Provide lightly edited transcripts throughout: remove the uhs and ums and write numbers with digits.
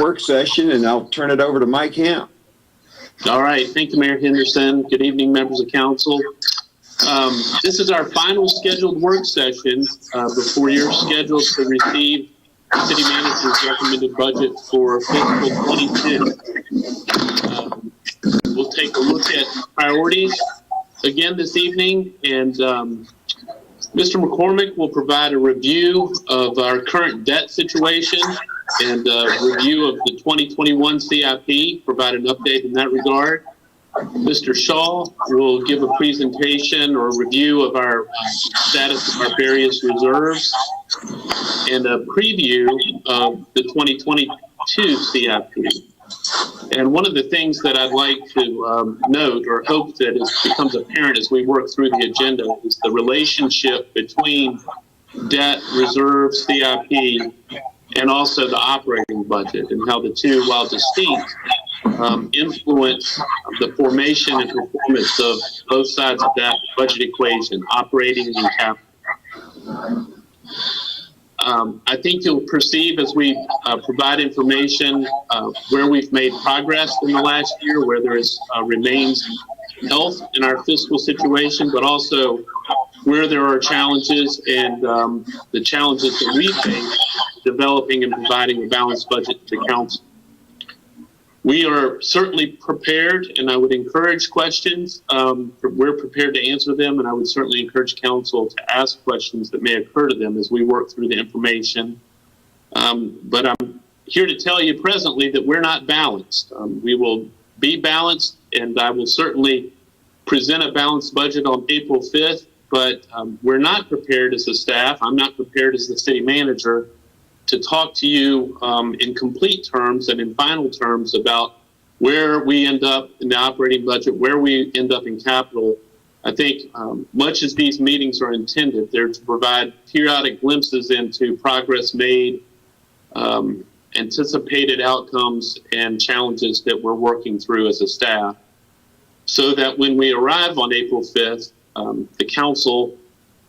work session, and I'll turn it over to Mike Hamp. All right. Thank you, Mayor Henderson. Good evening, members of council. This is our final scheduled work session before you're scheduled to receive City Manager's recommended budget for fiscal 22. We'll take a look at priorities again this evening, and Mr. McCormick will provide a review of our current debt situation and a review of the 2021 CIP, provide an update in that regard. Mr. Shaw will give a presentation or review of our status of our various reserves and a preview of the 2022 CIP. And one of the things that I'd like to note or hope that becomes apparent as we work through the agenda is the relationship between debt, reserve, CIP, and also the operating budget, and how the two, while distinct, influence the formation and performance of both sides of that budget equation, operating and capital. I think you'll perceive as we provide information where we've made progress in the last year, where there remains health in our fiscal situation, but also where there are challenges and the challenges that we face developing and providing a balanced budget to the council. We are certainly prepared, and I would encourage questions. We're prepared to answer them, and I would certainly encourage council to ask questions that may occur to them as we work through the information. But I'm here to tell you presently that we're not balanced. We will be balanced, and I will certainly present a balanced budget on April 5th, but we're not prepared as a staff. I'm not prepared as the city manager to talk to you in complete terms and in final terms about where we end up in the operating budget, where we end up in capital. I think much as these meetings are intended, they're to provide periodic glimpses into progress made, anticipated outcomes, and challenges that we're working through as a staff, so that when we arrive on April 5th, the council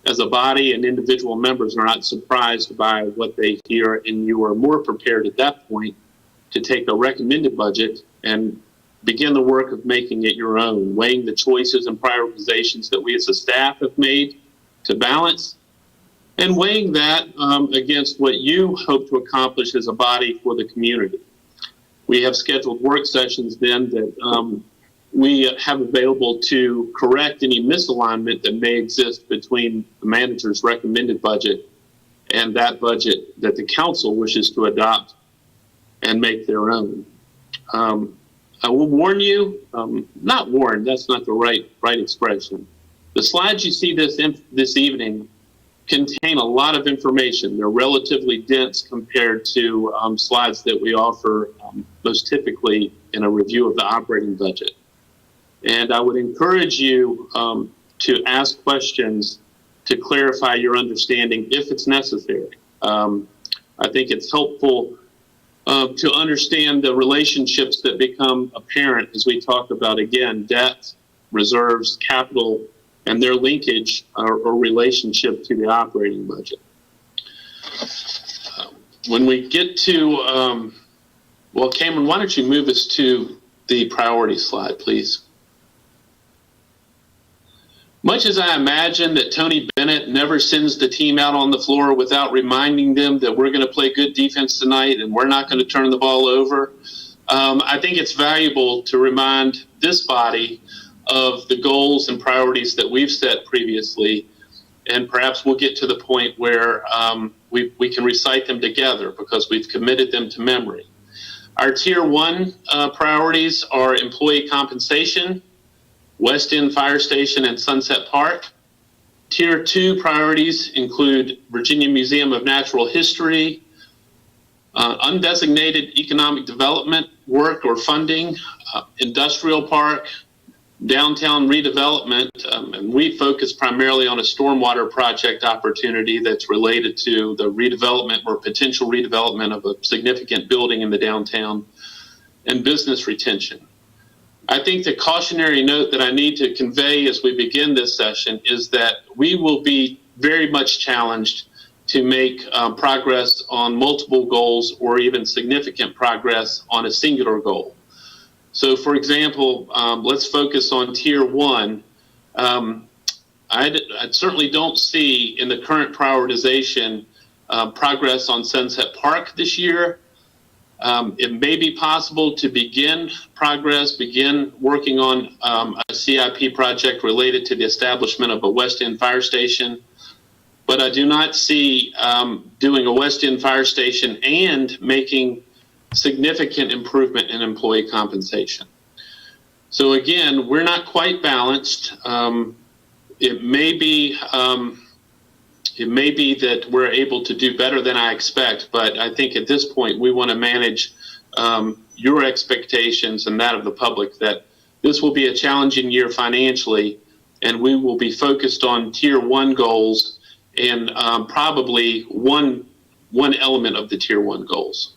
as a body and individual members are not surprised by what they hear, and you are more prepared at that point to take a recommended budget and begin the work of making it your own, weighing the choices and prioritizations that we as a staff have made to balance, and weighing that against what you hope to accomplish as a body for the community. We have scheduled work sessions then that we have available to correct any misalignment that may exist between the manager's recommended budget and that budget that the council wishes to adopt and make their own. I will warn you, not warn, that's not the right expression. The slides you see this evening contain a lot of information. They're relatively dense compared to slides that we offer most typically in a review of the operating budget. And I would encourage you to ask questions to clarify your understanding if it's necessary. I think it's helpful to understand the relationships that become apparent as we talk about, again, debt, reserves, capital, and their linkage or relationship to the operating budget. When we get to, well, Cameron, why don't you move us to the priority slide, please? Much as I imagine that Tony Bennett never sends the team out on the floor without reminding them that we're going to play good defense tonight and we're not going to turn the ball over, I think it's valuable to remind this body of the goals and priorities that we've set previously, and perhaps we'll get to the point where we can recite them together because we've committed them to memory. Our Tier 1 priorities are employee compensation, Westin Fire Station, and Sunset Park. Tier 2 priorities include Virginia Museum of Natural History, undesignated economic development work or funding, industrial park, downtown redevelopment, and we focus primarily on a stormwater project opportunity that's related to the redevelopment or potential redevelopment of a significant building in the downtown, and business retention. I think the cautionary note that I need to convey as we begin this session is that we will be very much challenged to make progress on multiple goals or even significant progress on a singular goal. So, for example, let's focus on Tier 1. I certainly don't see in the current prioritization progress on Sunset Park this year. It may be possible to begin working on a CIP project related to the establishment of a Westin fire station, but I do not see doing a Westin fire station and making significant improvement in employee compensation. So again, we're not quite balanced. It may be that we're able to do better than I expect, but I think at this point we want to manage your expectations and that of the public that this will be a challenging year financially, and we will be focused on Tier 1 goals and probably one element of the Tier 1 goals.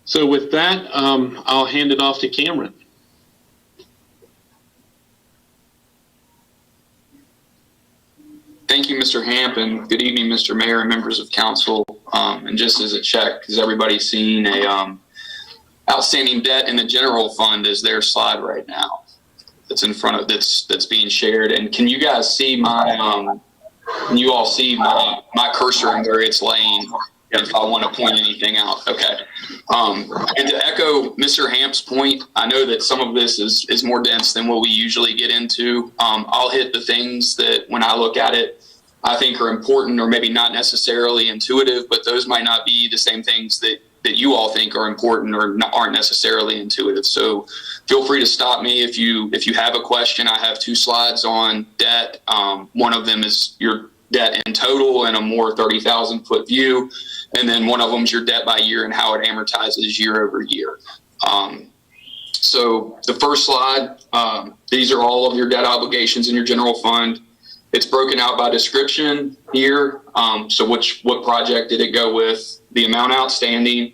So with that, I'll hand it off to Cameron. Thank you, Mr. Hamp, and good evening, Mr. Mayor and members of council. And just as a check, has everybody seen a outstanding debt in the general fund is their slide right now that's in front of that's being shared? And can you guys see my can you all see my cursor and where it's laying if I want to point anything out? Okay. And to echo Mr. Hamp's point, I know that some of this is more dense than what we usually get into. I'll hit the things that when I look at it, I think are important or maybe not necessarily intuitive, but those might not be the same things that you all think are important or aren't necessarily intuitive. So feel free to stop me if you have a question. I have 2 slides on debt. One of them is your debt in total in a more 30,000 foot view. And then one of them is your debt by year and how it amortizes year over year. So the first slide, these are all of your debt obligations in your general fund. It's broken out by description here. So what project did it go with? The amount outstanding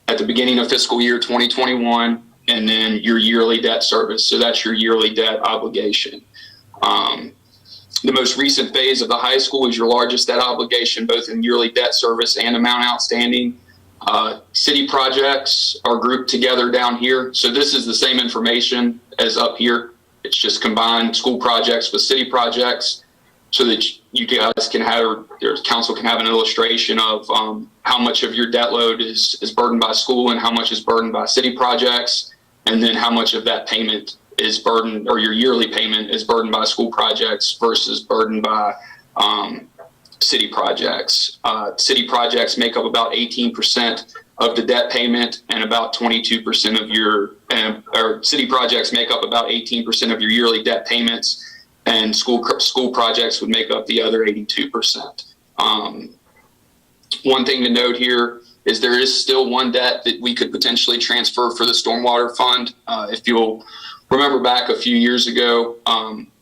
at the beginning of fiscal year 2021, and then your yearly debt service. So that's your yearly debt obligation. The most recent phase of the high school is your largest debt obligation, both in yearly debt service and amount outstanding. City projects are grouped together down here. So this is the same information as up here. It's just combined school projects with city projects so that you guys can have, or your council can have an illustration of how much of your debt load is burdened by school and how much is burdened by city projects, and then how much of that payment is burdened, or your yearly payment is burdened by school projects versus burdened by city projects. City projects make up about 18% of the debt payment, and about 22% of your, or city projects make up about 18% of your yearly debt payments, and school projects would make up the other 82%. One thing to note here is there is still one debt that we could potentially transfer for the stormwater fund. If you'll remember back a few years ago,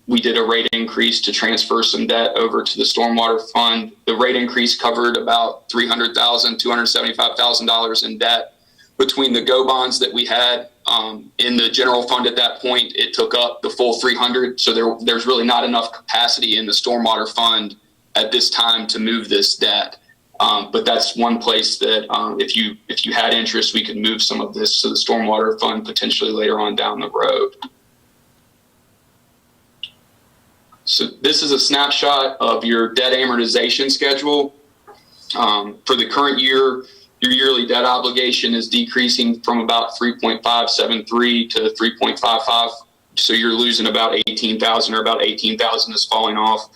we did a rate increase to transfer some debt over to the stormwater fund. The rate increase covered about $300,000, $275,000 in debt. Between the GO bonds that we had in the general fund at that point, it took up the full 300. So there's really not enough capacity in the stormwater fund at this time to move this debt. But that's one place that if you had interest, we could move some of this to the stormwater fund potentially later on down the road. So this is a snapshot of your debt amortization schedule. For the current year, your yearly debt obligation is decreasing from about 3.573 to 3.55. So you're losing about 18,000, or about 18,000 is falling off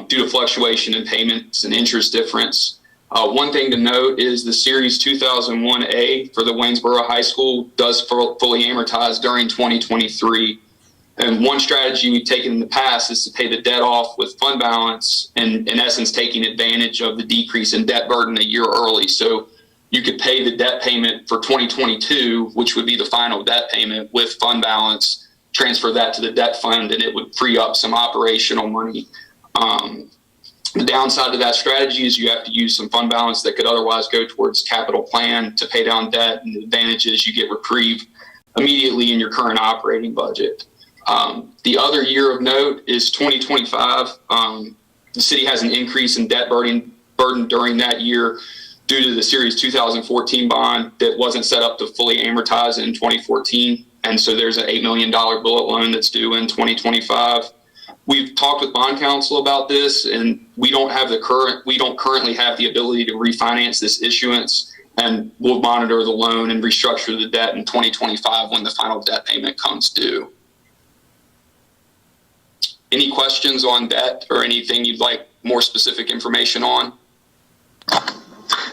due to fluctuation in payments and interest difference. One thing to note is the Series 2001A for the Waynesboro High School does fully amortize during 2023. And one strategy we've taken in the past is to pay the debt off with fund balance, and in essence taking advantage of the decrease in debt burden a year early. So you could pay the debt payment for 2022, which would be the final debt payment, with fund balance, transfer that to the debt fund, and it would free up some operational money. The downside of that strategy is you have to use some fund balance that could otherwise go towards capital plan to pay down debt, and the advantage is you get reprieve immediately in your current operating budget. The other year of note is 2025. The city has an increase in debt burden burdened during that year due to the Series 2014 bond that wasn't set up to fully amortize in 2014. And so there's an $8 million bullet loan that's due in 2025. We've talked with bond counsel about this, and we don't currently have the ability to refinance this issuance, and we'll monitor the loan and restructure the debt in 2025 when the final debt payment comes due. Any questions on debt or anything you'd like more specific information on?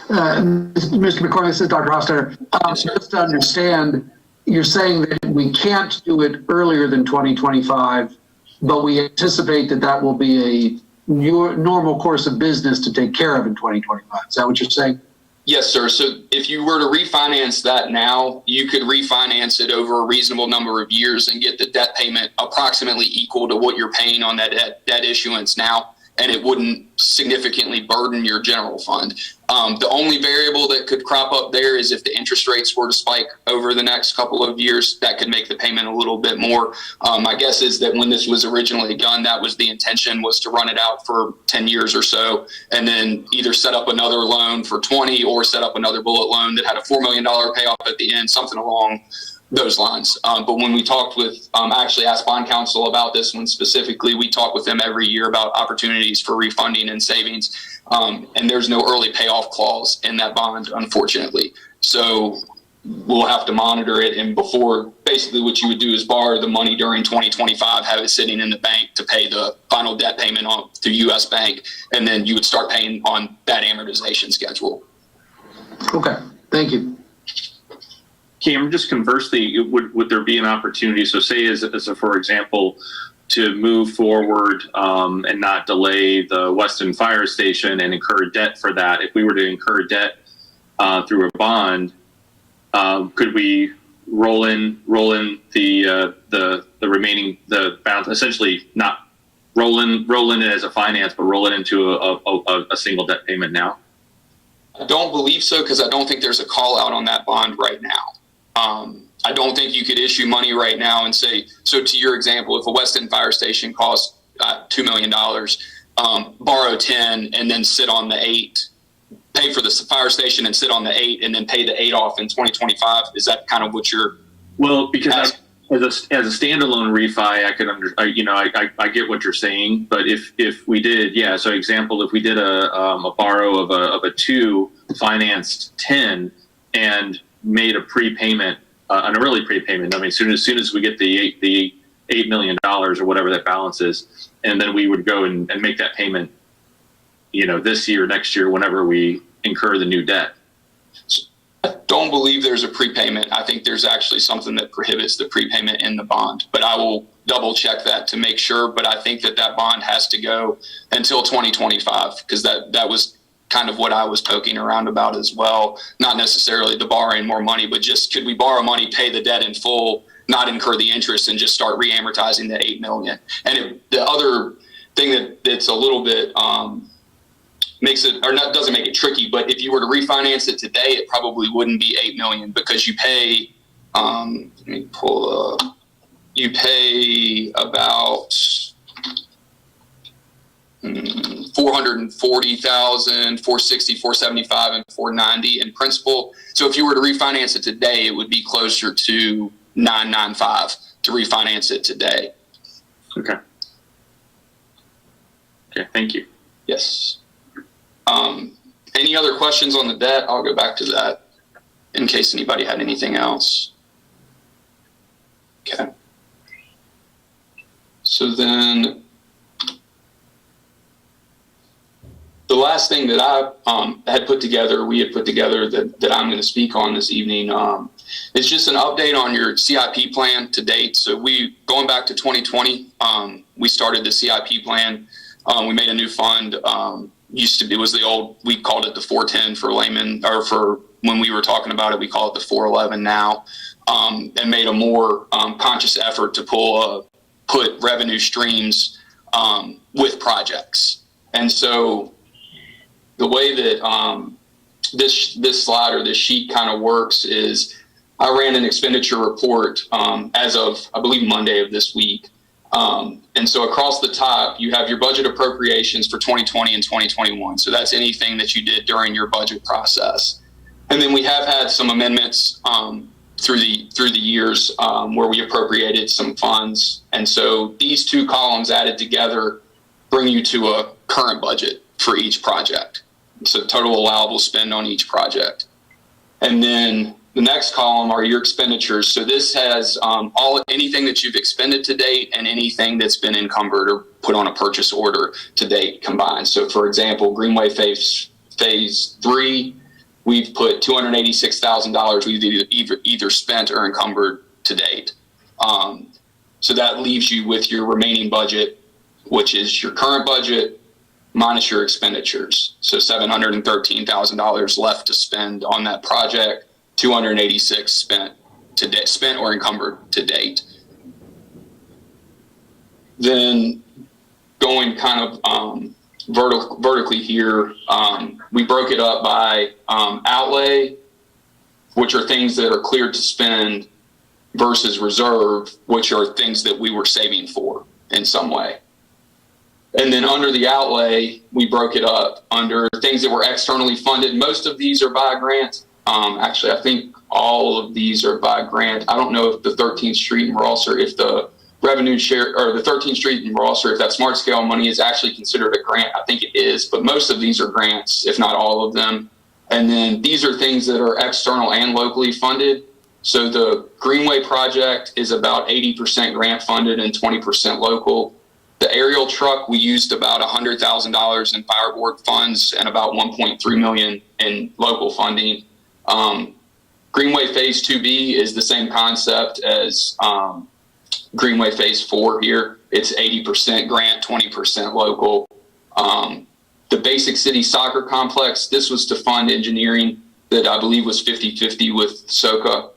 Mr. McCormick, this is Dr. Hofstadter. Just to understand, you're saying that we can't do it earlier than 2025, but we anticipate that that will be a normal course of business to take care of in 2025. Is that what you're saying? Yes, sir. So if you were to refinance that now, you could refinance it over a reasonable number of years and get the debt payment approximately equal to what you're paying on that debt issuance now, and it wouldn't significantly burden your general fund. The only variable that could crop up there is if the interest rates were to spike over the next couple of years, that could make the payment a little bit more. My guess is that when this was originally done, that was the intention, was to run it out for 10 years or so, and then either set up another loan for 20 or set up another bullet loan that had a $4 million payoff at the end, something along those lines. But when we talked with, I actually asked bond counsel about this one specifically. We talk with them every year about opportunities for refunding and savings. And there's no early payoff clause in that bond, unfortunately. So we'll have to monitor it. And before, basically what you would do is borrow the money during 2025, have it sitting in the bank to pay the final debt payment on through US Bank. And then you would start paying on that amortization schedule. Okay, thank you. Cam, just conversely, would there be an opportunity? So say as a for example, to move forward and not delay the Westin fire station and incur debt for that. If we were to incur debt through a bond, could we roll in the remaining balance, essentially not roll in it as a finance, but roll it into a single debt payment now? I don't believe so, because I don't think there's a call out on that bond right now. I don't think you could issue money right now and say, so to your example, if a Westin fire station costs $2 million, borrow 10 and then sit on the 8, pay for the fire station and sit on the 8 and then pay the 8 off in 2025. Is that kind of what you're? Well, because as a standalone refi, I could I get what you're saying, but if we did, yeah. So example, if we did a borrow of a 2 financed 10 and made a prepayment, an early prepayment. I mean, as soon as we get the $8 million or whatever that balance is, and then we would go and make that payment, this year, next year, whenever we incur the new debt. I don't believe there's a prepayment. I think there's actually something that prohibits the prepayment in the bond, but I will double check that to make sure. But I think that bond has to go until 2025, because that was kind of what I was poking around about as well. Not necessarily the borrowing more money, but just could we borrow money, pay the debt in full, not incur the interest, and just start reamortizing the $8 million. And the other thing that's a little bit makes it, or not, doesn't make it tricky, but if you were to refinance it today, it probably wouldn't be $8 million, because you pay, let me pull up, you pay about 440,000, 460, 475, and 490 in principal. So if you were to refinance it today, it would be closer to 995 to refinance it today. Okay. Okay. Thank you. Yes. Any other questions on the debt? I'll go back to that in case anybody had anything else. Okay. So then the last thing that I we had put together that I'm going to speak on this evening is just an update on your CIP plan to date. So going back to 2020, we started the CIP plan. We made a new fund. It was the old, we called it the 410 for layman, or for when we were talking about it, we call it the 411 now, and made a more conscious effort to put revenue streams with projects. And so the way that this slide or this sheet kind of works is I ran an expenditure report as of, I believe, Monday of this week. And so across the top, you have your budget appropriations for 2020 and 2021. So that's anything that you did during your budget process. And then we have had some amendments through the years where we appropriated some funds. And so these two columns added together bring you to a current budget for each project. So total allowable spend on each project. And then the next column are your expenditures. So this has anything that you've expended to date and anything that's been encumbered or put on a purchase order to date combined. So for example, Greenway Phase 3, we've put $286,000 we've either spent or encumbered to date. So that leaves you with your remaining budget, which is your current budget minus your expenditures. So $713,000 left to spend on that project, 286 spent or encumbered to date. Then going kind of vertically here, we broke it up by outlay, which are things that are cleared to spend, versus reserve, which are things that we were saving for in some way. And then under the outlay, we broke it up under things that were externally funded. Most of these are by grant. Actually, I think all of these are by grant. I don't know if the 13th Street in Rosser, if the revenue share, or the 13th Street in Rosser, if that smart scale money is actually considered a grant. I think it is, but most of these are grants, if not all of them. And then these are things that are external and locally funded. So the Greenway project is about 80% grant funded and 20% local. The aerial truck, we used about $100,000 in fireboard funds and about $1.3 million in local funding. Greenway Phase 2B is the same concept as Greenway Phase 4 here. It's 80% grant, 20% local. The Basic City Soccer Complex, this was to fund engineering that I believe was 50-50 with SOCA.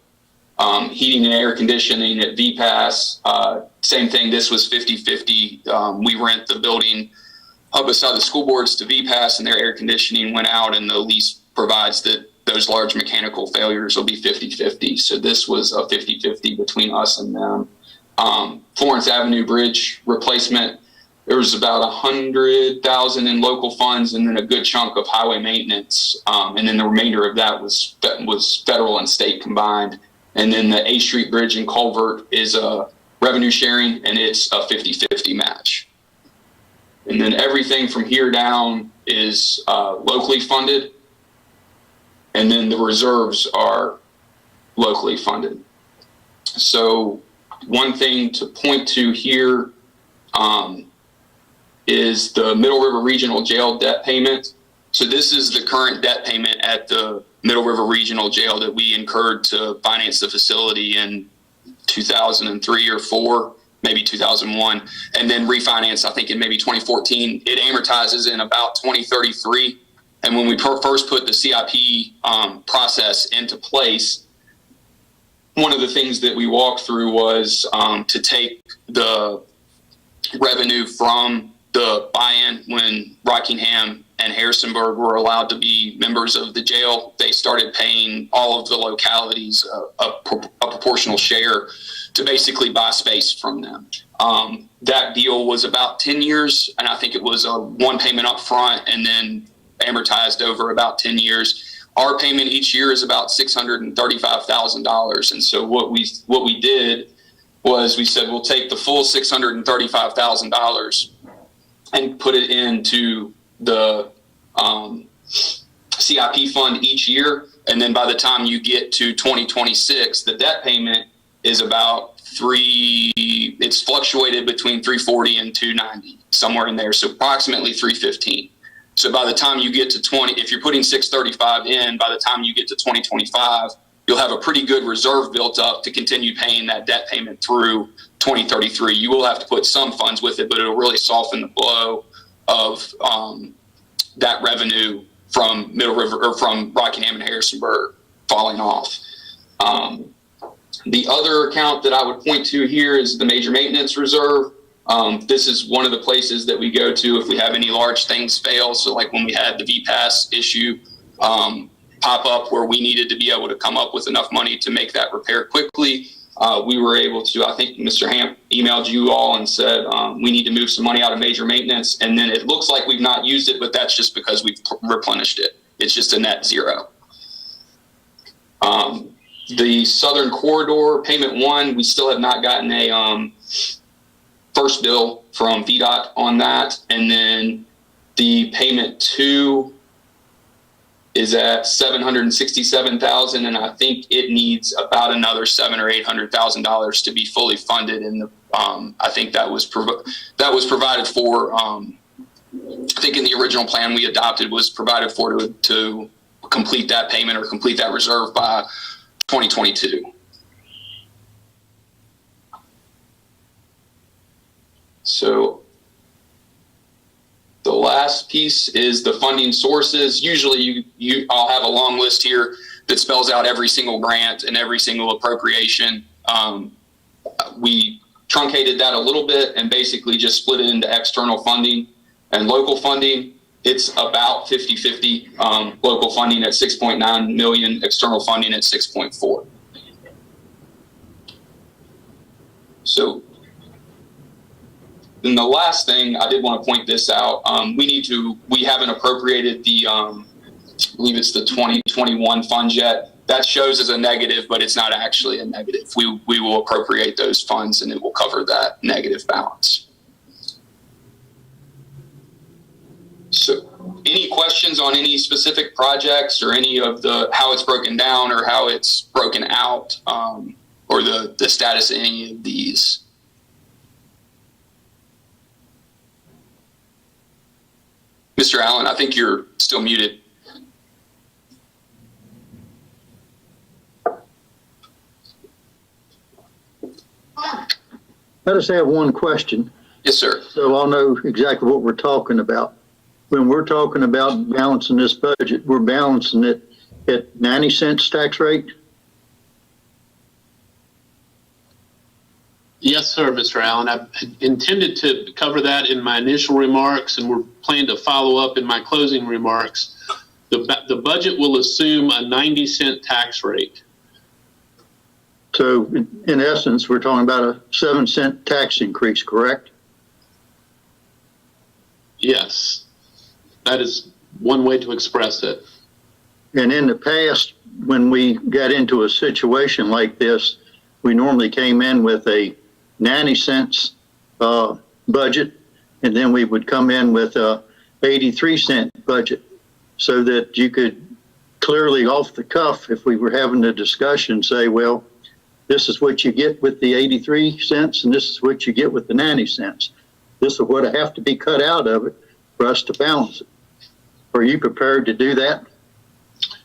Heating and air conditioning at VPAS, same thing, this was 50-50. We rent the building up beside the school boards to VPAS, and their air conditioning went out, and the lease provides that those large mechanical failures will be 50-50. So this was a 50-50 between us and them. Florence Avenue Bridge replacement, there was about $100,000 in local funds, and then a good chunk of highway maintenance. And then the remainder of that was federal and state combined. And then the A Street Bridge and Culvert is a revenue sharing, and it's a 50-50 match. And then everything from here down is locally funded. And then the reserves are locally funded. So one thing to point to here is the Middle River Regional Jail debt payment. So this is the current debt payment at the Middle River Regional Jail that we incurred to finance the facility in 2003 or 4, maybe 2001, and then refinance, I think, in maybe 2014. It amortizes in about 2033. And when we first put the CIP process into place, one of the things that we walked through was to take the revenue from the buy-in when Rockingham and Harrisonburg were allowed to be members of the jail. They started paying all of the localities a proportional share to basically buy space from them. That deal was about 10 years, and I think it was a one payment up front and then amortized over about 10 years. Our payment each year is about $635,000. And so what we did was we said, we'll take the full $635,000 and put it into the CIP fund each year. And then by the time you get to 2026, the debt payment is about it's fluctuated between 340 and 290, somewhere in there. So approximately 315. So by the time you get to if you're putting 635 in, by the time you get to 2025, you'll have a pretty good reserve built up to continue paying that debt payment through 2033. You will have to put some funds with it, but it'll really soften the blow of that revenue from Middle River or from Rockingham and Harrisonburg falling off. The other account that I would point to here is the major maintenance reserve. This is one of the places that we go to if we have any large things fail. So like when we had the VPAS issue pop up where we needed to be able to come up with enough money to make that repair quickly, we were able to, I think Mr. emailed you all and said, we need to move some money out of major maintenance. And then it looks like we've not used it, but that's just because we've replenished it. It's just a net zero. The Southern Corridor payment 1, we still have not gotten a first bill from VDOT on that. And then the payment 2 is at $767,000, and I think it needs about another $700,000 or $800,000 to be fully funded. And I think that was provided for. I think in the original plan we adopted was provided for to complete that payment or complete that reserve by 2022. So the last piece is the funding sources. Usually I'll have a long list here that spells out every single grant and every single appropriation. We truncated that a little bit and basically just split it into external funding and local funding. It's about 50-50, local funding at 6.9 million, external funding at 6.4. So then the last thing, I did want to point this out. We haven't appropriated the, I believe it's the 2021 funds yet. That shows as a negative, but it's not actually a negative. We will appropriate those funds and it will cover that negative balance. So any questions on any specific projects or any of how it's broken down or how it's broken out, or the status of any of these? Mr. Allen, I think you're still muted. I just have one question. Yes, sir. So I'll know exactly what we're talking about. When we're talking about balancing this budget, we're balancing it at 90 cents tax rate? Yes, sir, Mr. Allen. I intended to cover that in my initial remarks, and we're planning to follow up in my closing remarks. The budget will assume a 90-cent tax rate. So in essence, we're talking about a 7-cent tax increase, correct? Yes, that is one way to express it. And in the past, when we got into a situation like this, we normally came in with a 90 cents budget, and then we would come in with a 83-cent budget, so that you could clearly off the cuff, if we were having a discussion, say, well, this is what you get with the 83 cents and this is what you get with the 90 cents. This is what have to be cut out of it for us to balance it. Are you prepared to do that?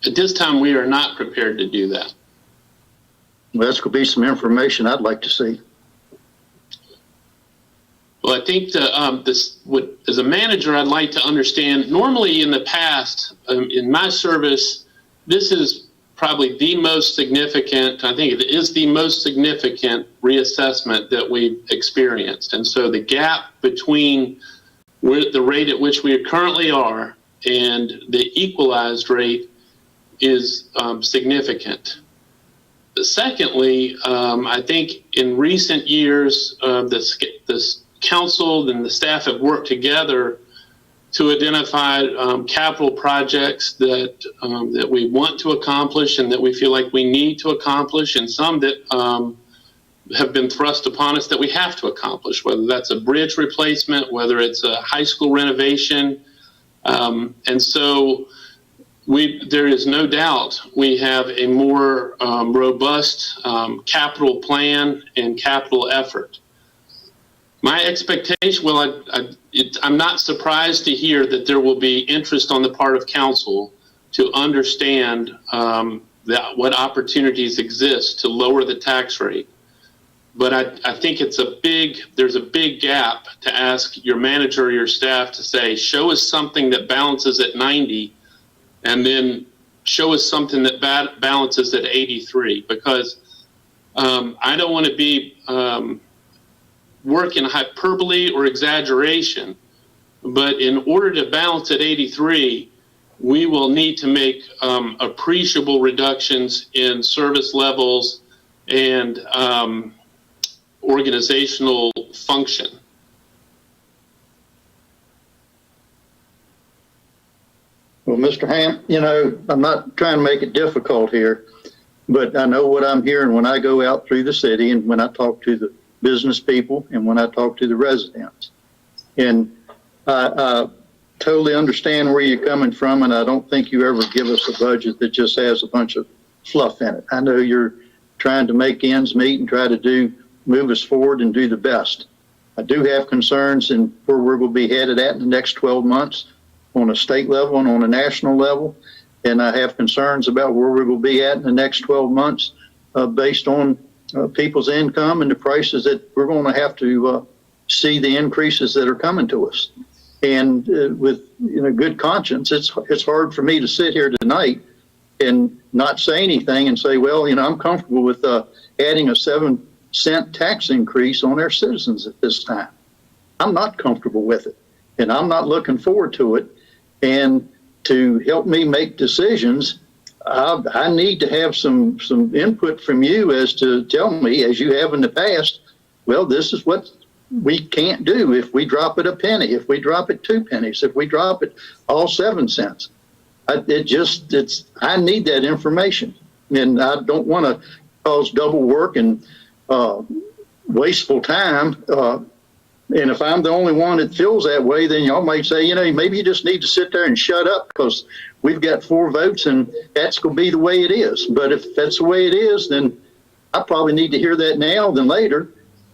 At this time, we are not prepared to do that. Well, that's going to be some information I'd like to see. Well, I think as a manager, I'd like to understand, normally in the past, in my service, this is probably the most significant, I think it is the most significant reassessment that we've experienced. And so the gap between the rate at which we currently are and the equalized rate is significant. Secondly, I think in recent years, the council and the staff have worked together to identify capital projects that we want to accomplish and that we feel like we need to accomplish, and some that have been thrust upon us that we have to accomplish, whether that's a bridge replacement, whether it's a high school renovation. And so there is no doubt we have a more robust capital plan and capital effort. My expectation, I'm not surprised to hear that there will be interest on the part of council to understand what opportunities exist to lower the tax rate. But I think there's a big gap to ask your manager or your staff to say, show us something that balances at 90, and then show us something that balances at 83, because I don't want to be work in hyperbole or exaggeration, but in order to balance at 83, we will need to make appreciable reductions in service levels and organizational function. Well, Mr. Ham, I'm not trying to make it difficult here, but I know what I'm hearing when I go out through the city and when I talk to the business people and when I talk to the residents. And I totally understand where you're coming from, and I don't think you ever give us a budget that just has a bunch of fluff in it. I know you're trying to make ends meet and try to move us forward and do the best. I do have concerns in where we're going to be headed at in the next 12 months on a state level and on a national level. And I have concerns about where we're going to be at in the next 12 months based on people's income and the prices that we're going to have to see the increases that are coming to us. And with good conscience, it's hard for me to sit here tonight and not say anything and say, well, I'm comfortable with adding a 7-cent tax increase on our citizens at this time. I'm not comfortable with it, and I'm not looking forward to it. And to help me make decisions, I need to have some input from you as to tell me, as you have in the past, well, this is what we can't do if we drop it a penny, if we drop it 2 pennies, if we drop it all 7 cents. I need that information, and I don't want to cause double work and wasteful time. And if I'm the only one that feels that way, then y'all might say, maybe you just need to sit there and shut up because we've got 4 votes and that's going to be the way it is. But if that's the way it is, then I probably need to hear that now than later,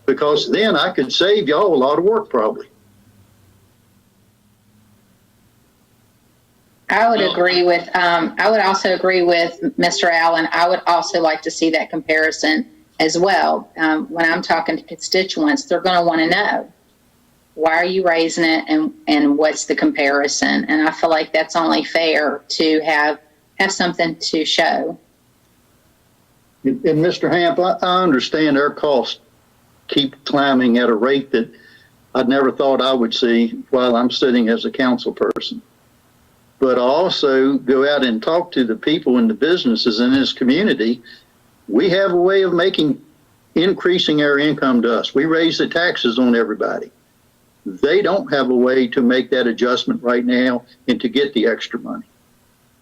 because then I could save y'all a lot of work probably. I would agree with, I would also agree with Mr. Allen. I would also like to see that comparison as well. When I'm talking to constituents, they're going to want to know, why are you raising it and what's the comparison? And I feel like that's only fair to have something to show. And Mr. Hamp, I understand our costs keep climbing at a rate that I never thought I would see while I'm sitting as a council person. But I also go out and talk to the people and the businesses in this community. We have a way of increasing our income to us. We raise the taxes on everybody. They don't have a way to make that adjustment right now and to get the extra money.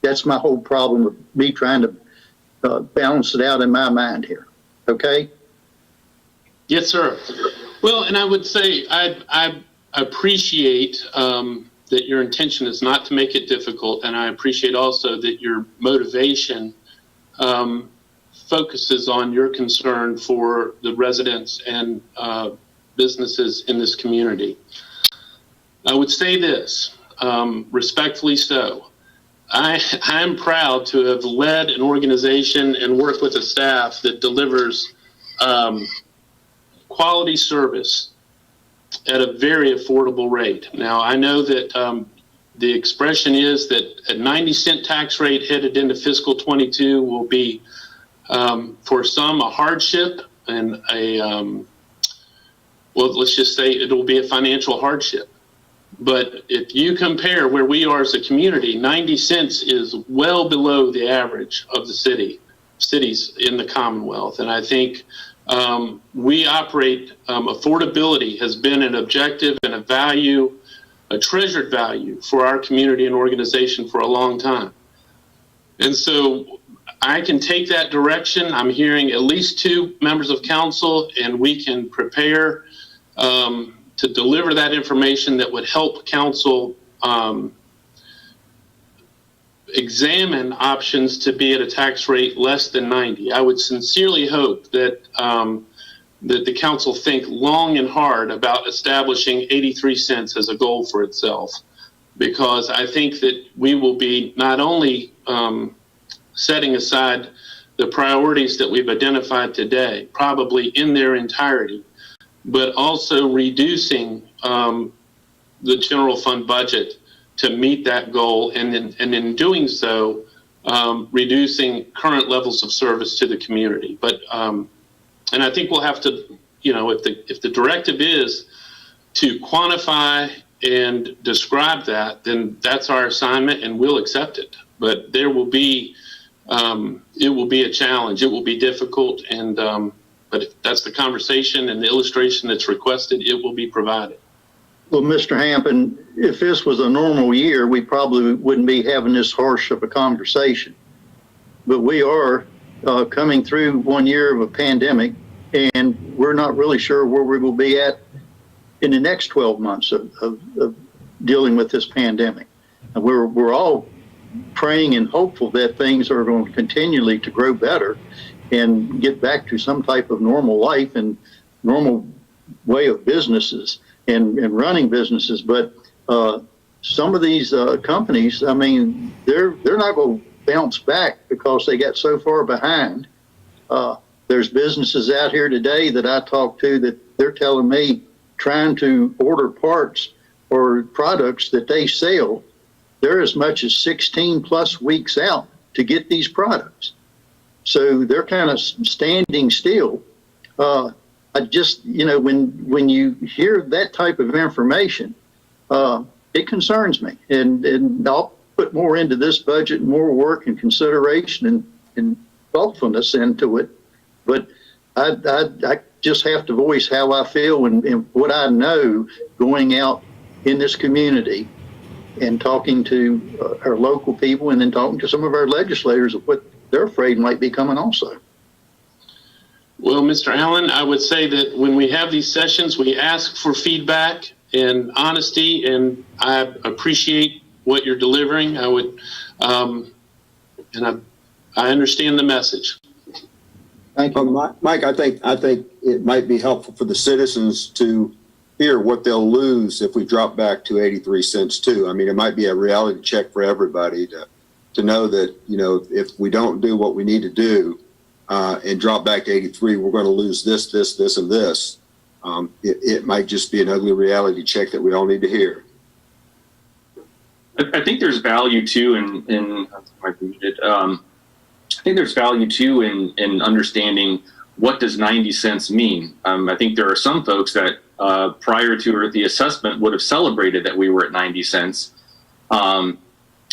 That's my whole problem with me trying to balance it out in my mind here. Okay? Yes, sir. Well, and I would say I appreciate that your intention is not to make it difficult, and I appreciate also that your motivation focuses on your concern for the residents and businesses in this community. I would say this, respectfully so. I'm proud to have led an organization and worked with a staff that delivers quality service at a very affordable rate. Now, I know that the expression is that a 90-cent tax rate headed into fiscal 22 will be, for some, a hardship and well, let's just say it will be a financial hardship. But if you compare where we are as a community, 90 cents is well below the average of the cities in the Commonwealth. And I think we operate, affordability has been an objective and a value, a treasured value for our community and organization for a long time. And so I can take that direction. I'm hearing at least 2 members of council, and we can prepare to deliver that information that would help council examine options to be at a tax rate less than 90. I would sincerely hope that that the council think long and hard about establishing 83 cents as a goal for itself, because I think that we will be not only setting aside the priorities that we've identified today, probably in their entirety, but also reducing the general fund budget to meet that goal, and in doing so, reducing current levels of service to the community. But and I think we'll have to, if the directive is to quantify and describe that, then that's our assignment, and we'll accept it. But there will be, it will be a challenge. It will be difficult, and But if that's the conversation and the illustration that's requested, it will be provided. Well, Mr. Hampton, if this was a normal year, we probably wouldn't be having this harsh of a conversation. But we are coming through 1 year of a pandemic, and we're not really sure where we will be at in the next 12 months of dealing with this pandemic. And we're all praying and hopeful that things are going to continually to grow better and get back to some type of normal life and normal way of businesses and running businesses. But some of these companies, I mean, they're not going to bounce back because they got so far behind. There's businesses out here today that I talk to that they're telling me trying to order parts or products that they sell, they're as much as 16 plus weeks out to get these products. So they're kind of standing still. I just, when you hear that type of information, it concerns me. And I'll put more into this budget, more work and consideration and thoughtfulness into it. But I just have to voice how I feel and what I know going out in this community and talking to our local people and then talking to some of our legislators of what they're afraid might be coming also. Well, Mr. Allen, I would say that when we have these sessions, we ask for feedback and honesty, and I appreciate what you're delivering. I would, and I understand the message. Thank you. Mike, I think it might be helpful for the citizens to hear what they'll lose if we drop back to 83 cents too. I mean, it might be a reality check for everybody to know that, if we don't do what we need to do and drop back to 83, we're going to lose this, and this. It might just be an ugly reality check that we all need to hear. I think there's value too in I think there's value too in understanding what does 90 cents mean. I think there are some folks that prior to the assessment would have celebrated that we were at 90 cents.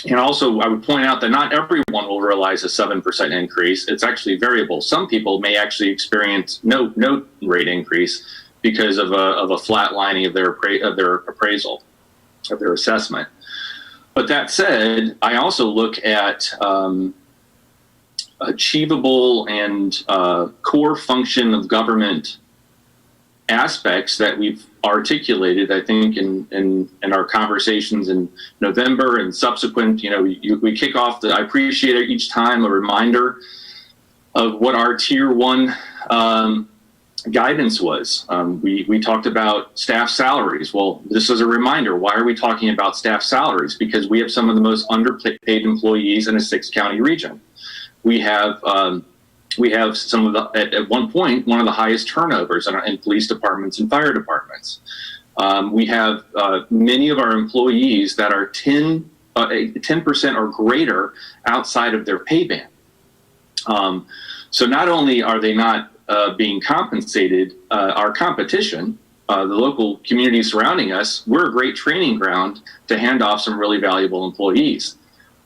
And also, I would point out that not everyone will realize a 7% increase. It's actually variable. Some people may actually experience no rate increase because of a flatlining of their appraisal, of their assessment. But that said, I also look at achievable and core function of government aspects that we've articulated, I think, in our conversations in November and subsequent. We kick off I appreciate it each time a reminder of what our tier 1 guidance was. We talked about staff salaries. Well, this is a reminder. Why are we talking about staff salaries? Because we have some of the most underpaid employees in a 6-county region. We have some of the, at one point, one of the highest turnovers in police departments and fire departments. We have many of our employees that are 10% or greater outside of their pay band. So not only are they not being compensated, our competition, the local community surrounding us, we're a great training ground to hand off some really valuable employees.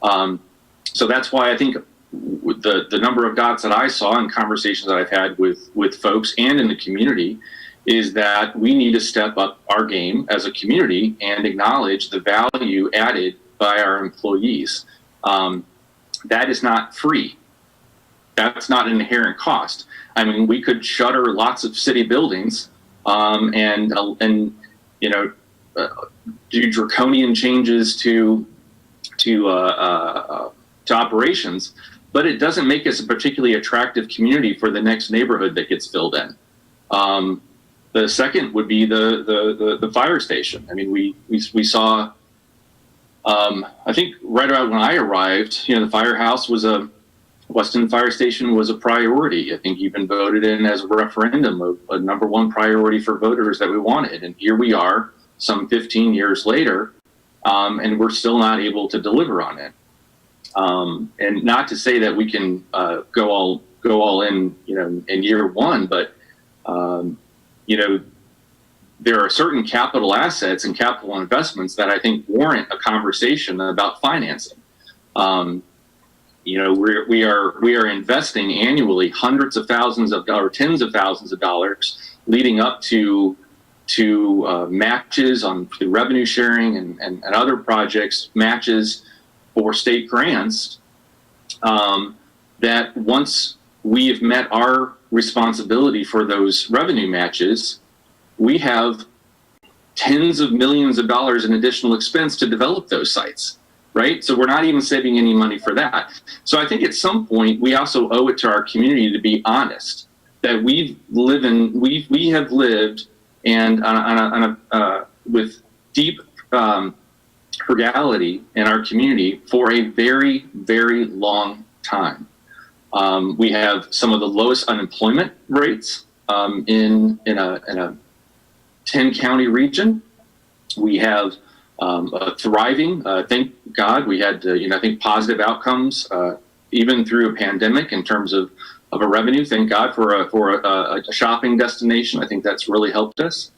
So that's why I think with the number of dots that I saw in conversations that I've had with folks and in the community is that we need to step up our game as a community and acknowledge the value added by our employees. That is not free. That's not an inherent cost. I mean, we could shutter lots of city buildings and do draconian changes to operations, but it doesn't make us a particularly attractive community for the next neighborhood that gets filled in. The second would be the fire station. I mean, we saw, I think right about when I arrived, the firehouse was Westin Fire Station was a priority. I think even voted in as a referendum of a number 1 priority for voters that we wanted. And here we are some 15 years later, and we're still not able to deliver on it. And not to say that we can go all in, in year 1, but there are certain capital assets and capital investments that I think warrant a conversation about financing. we are investing annually hundreds of thousands of dollars, tens of thousands of dollars, leading up to matches on the revenue sharing and other projects, matches for state grants. That once we have met our responsibility for those revenue matches, we have tens of millions of dollars in additional expense to develop those sites, right? So we're not even saving any money for that. So I think at some point we also owe it to our community to be honest that we have lived and with deep frugality in our community for a very, very long time. We have some of the lowest unemployment rates in a 10-county region. We have a thriving, thank God, we had, I think positive outcomes even through a pandemic in terms of a revenue. Thank God for a shopping destination. I think that's really helped us.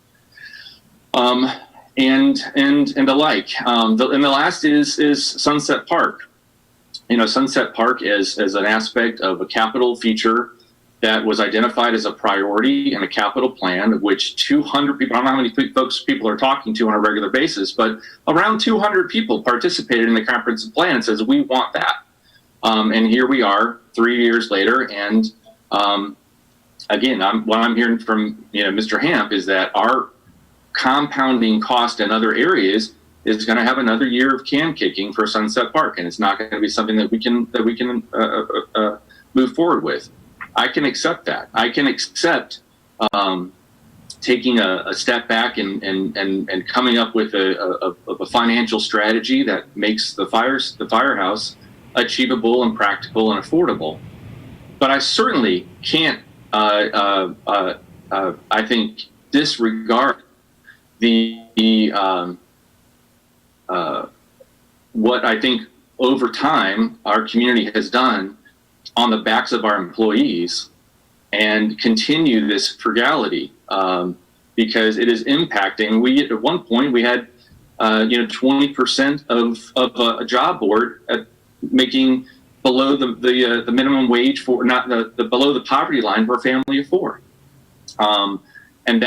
And the like. And the last is Sunset Park. Sunset Park is an aspect of a capital feature that was identified as a priority in a capital plan, of which 200 people, I don't know how many people are talking to on a regular basis, but around 200 people participated in the comprehensive plan and says, we want that. And here we are 3 years later. And again, what I'm hearing from Mr. Hamp is that our compounding cost in other areas is going to have another year of can kicking for Sunset Park, and it's not going to be something that we can move forward with. I can accept that. I can accept taking a step back and coming up with a financial strategy that makes the firehouse achievable and practical and affordable. But I certainly can't, I think, disregard what I think over time our community has done on the backs of our employees and continue this frugality because it is impacting. At one point we had 20% of a job board at making below the minimum wage for not the below the poverty line for a family of four, and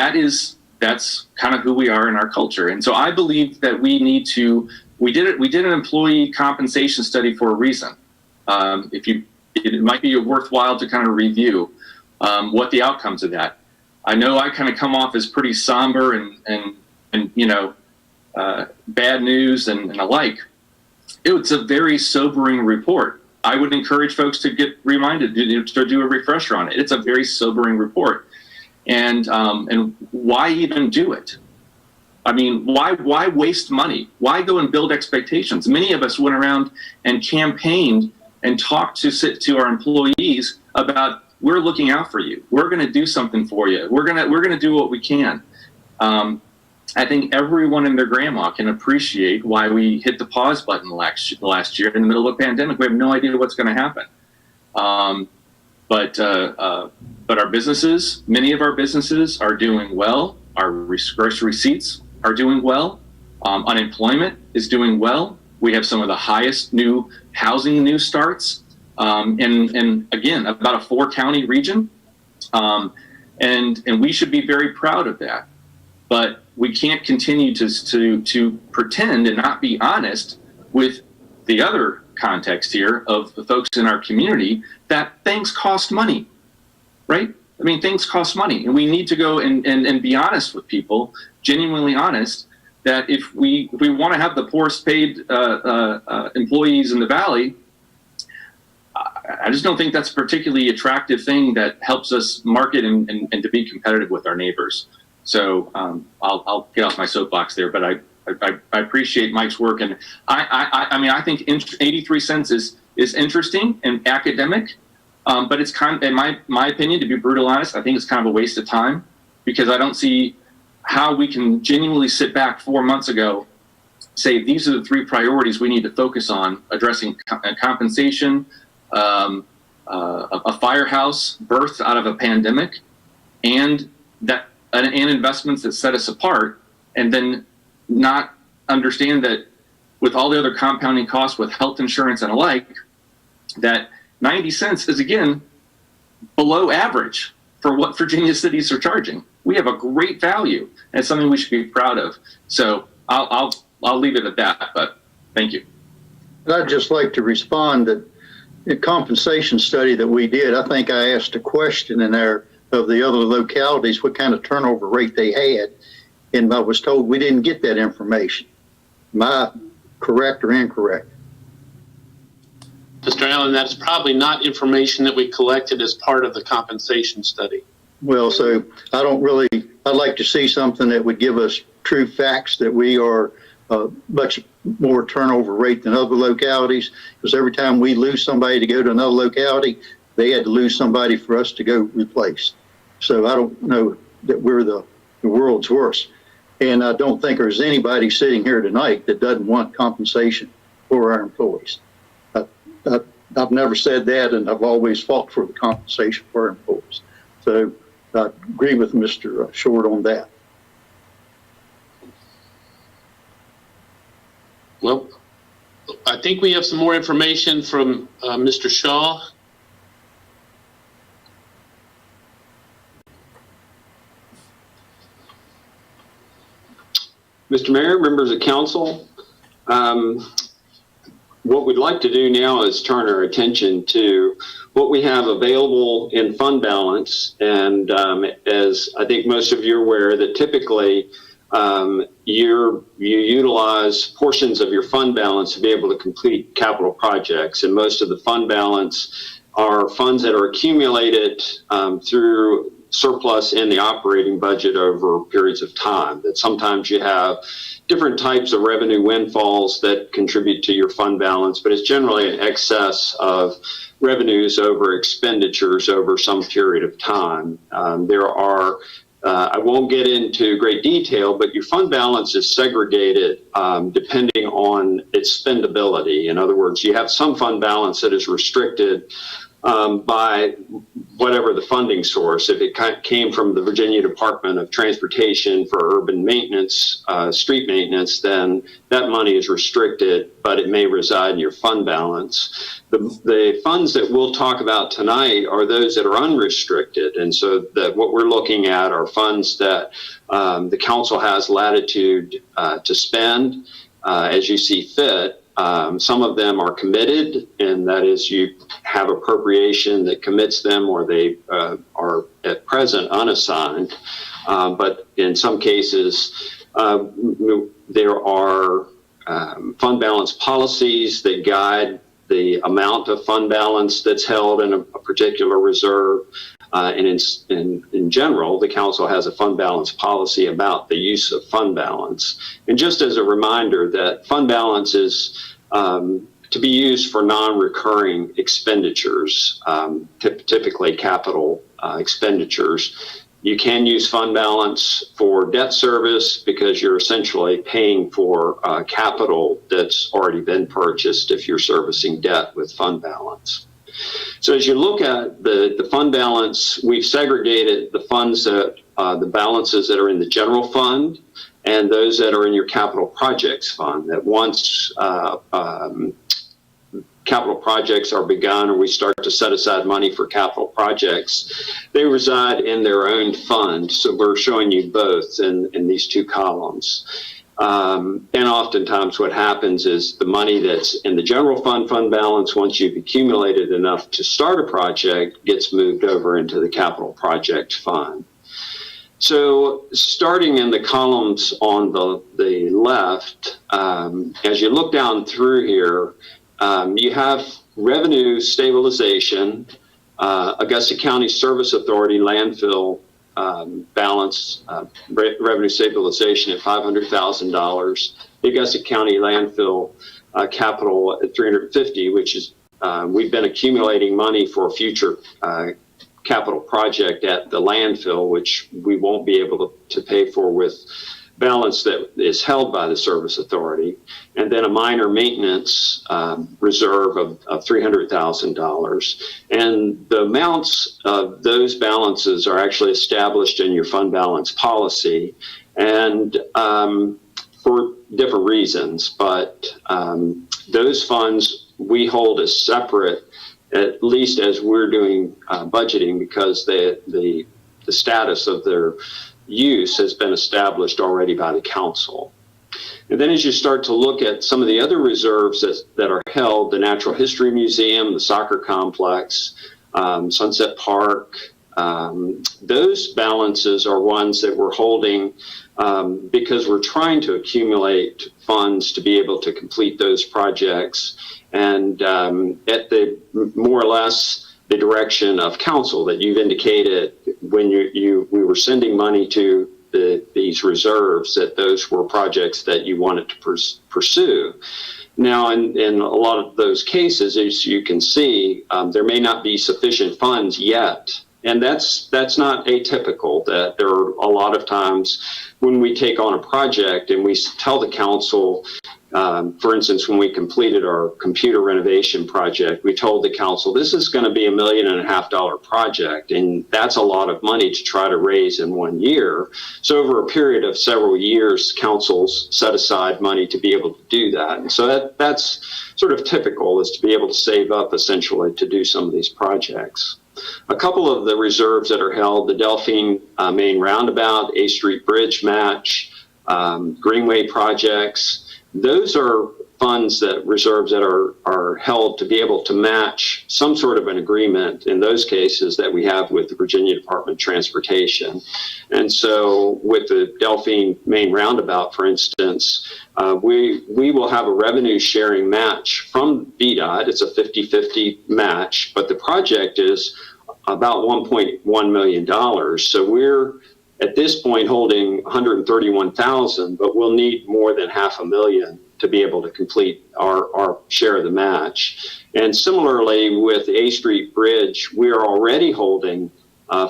that's kind of who we are in our culture. And so I believe that we need to. We did an employee compensation study for a reason. It might be worthwhile to kind of review what the outcomes of that. I know I kind of come off as pretty somber and bad news and the like. It's a very sobering report. I would encourage folks to get reminded to do a refresher on it. It's a very sobering report, and why even do it? I mean, why waste money? Why go and build expectations? Many of us went around and campaigned and talked to our employees about, we're looking out for you. We're going to do something for you. We're going to do what we can. I think everyone and their grandma can appreciate why we hit the pause button last year in the middle of a pandemic. We have no idea what's going to happen. But our businesses, many of our businesses are doing well. Our gross receipts are doing well. Unemployment is doing well. We have some of the highest new housing new starts, and again, about a 4-county region, and we should be very proud of that. But we can't continue to pretend and not be honest with the other context here of the folks in our community that things cost money, right? I mean, things cost money, and we need to go and be honest with people, genuinely honest, that if we want to have the poorest paid employees in the Valley, I just don't think that's a particularly attractive thing that helps us market and to be competitive with our neighbors. So I'll get off my soapbox there, but I appreciate Mike's work, and I mean, I think 83 cents is interesting and academic, but it's kind of, in my opinion, to be brutal honest, I think it's kind of a waste of time, because I don't see how we can genuinely sit back 4 months ago, say these are the 3 priorities we need to focus on: addressing compensation, a firehouse birthed out of a pandemic, and investments that set us apart, and then not understand that with all the other compounding costs with health insurance and alike, that 90 cents is, again, below average for what Virginia cities are charging. We have a great value, and it's something we should be proud of. So I'll leave it at that, but thank you. I'd just like to respond that the compensation study that we did, I think I asked a question in there of the other localities, what kind of turnover rate they had. And I was told we didn't get that information. Am I correct or incorrect? Mr. Allen, that's probably not information that we collected as part of the compensation study. Well, so I'd like to see something that would give us true facts that we are much more turnover rate than other localities, because every time we lose somebody to go to another locality, they had to lose somebody for us to go replace. So I don't know that we're the world's worst. And I don't think there's anybody sitting here tonight that doesn't want compensation for our employees. I've never said that, and I've always fought for the compensation for our employees. So I agree with Mr. Short on that. Well, I think we have some more information from Mr. Shaw. Mr. Mayor, members of council, what we'd like to do now is turn our attention to what we have available in fund balance. And as I think most of you are aware, that typically you utilize portions of your fund balance to be able to complete capital projects. And most of the fund balance are funds that are accumulated through surplus in the operating budget over periods of time. That sometimes you have different types of revenue windfalls that contribute to your fund balance, but it's generally an excess of revenues over expenditures over some period of time. There are I won't get into great detail, but your fund balance is segregated depending on its spendability. In other words, you have some fund balance that is restricted by whatever the funding source. If it came from the Virginia Department of Transportation for urban maintenance, street maintenance, then that money is restricted, but it may reside in your fund balance. The funds that we'll talk about tonight are those that are unrestricted. And so that what we're looking at are funds that the council has latitude to spend as you see fit. Some of them are committed, and that is you have appropriation that commits them, or they are at present unassigned. But in some cases, there are fund balance policies that guide the amount of fund balance that's held in a particular reserve. And in general, the council has a fund balance policy about the use of fund balance. And just as a reminder that fund balance is to be used for non-recurring expenditures, typically capital expenditures. You can use fund balance for debt service because you're essentially paying for capital that's already been purchased if you're servicing debt with fund balance. So as you look at the fund balance, we've segregated the funds that the balances that are in the general fund and those that are in your capital projects fund. That once capital projects are begun or we start to set aside money for capital projects, they reside in their own fund. So we're showing you both in these two columns. And oftentimes what happens is the money that's in the general fund balance, once you've accumulated enough to start a project, gets moved over into the capital project fund. So starting in the columns on the left, as you look down through here, you have revenue stabilization, Augusta County Service Authority landfill balance, revenue stabilization at $500,000. The Augusta County landfill capital at $350,000, which is we've been accumulating money for a future capital project at the landfill, which we won't be able to pay for with balance that is held by the service authority, and then a minor maintenance reserve of $300,000. And the amounts of those balances are actually established in your fund balance policy. And for different reasons, but those funds we hold as separate, at least as we're doing budgeting, because the status of their use has been established already by the council. And then as you start to look at some of the other reserves that are held, the Natural History Museum, the soccer complex, Sunset Park, those balances are ones that we're holding because we're trying to accumulate funds to be able to complete those projects, and at the more or less the direction of council that you've indicated when we were sending money to these reserves, that those were projects that you wanted to pursue. Now, in a lot of those cases, as you can see, there may not be sufficient funds yet. And that's not atypical, that there are a lot of times when we take on a project and we tell the council, for instance, when we completed our computer renovation project, we told the council, this is going to be $1.5 million project, and that's a lot of money to try to raise in 1 year. So over a period of several years, councils set aside money to be able to do that. And so that's sort of typical, is to be able to save up essentially to do some of these projects. A couple of the reserves that are held, the Delphine Main Roundabout, A Street Bridge Match, Greenway projects, those are funds, reserves that are held to be able to match some sort of an agreement in those cases that we have with the Virginia Department of Transportation. And so with the Delphine Main Roundabout, for instance, we will have a revenue sharing match from VDOT. It's a 50-50 match, but the project is about $1.1 million. So we're at this point holding $131,000, but we'll need more than $500,000 to be able to complete our share of the match. And similarly with A Street Bridge, we are already holding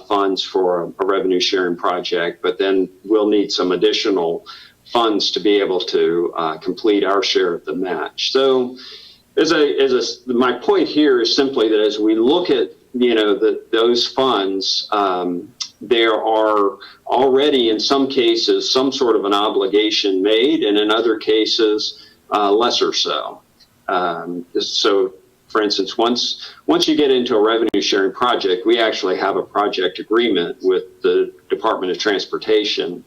funds for a revenue sharing project, but then we'll need some additional funds to be able to complete our share of the match. So my point here is simply that as we look at those funds, there are already in some cases some sort of an obligation made, and in other cases lesser so. So for instance, once you get into a revenue sharing project, we actually have a project agreement with the Department of Transportation.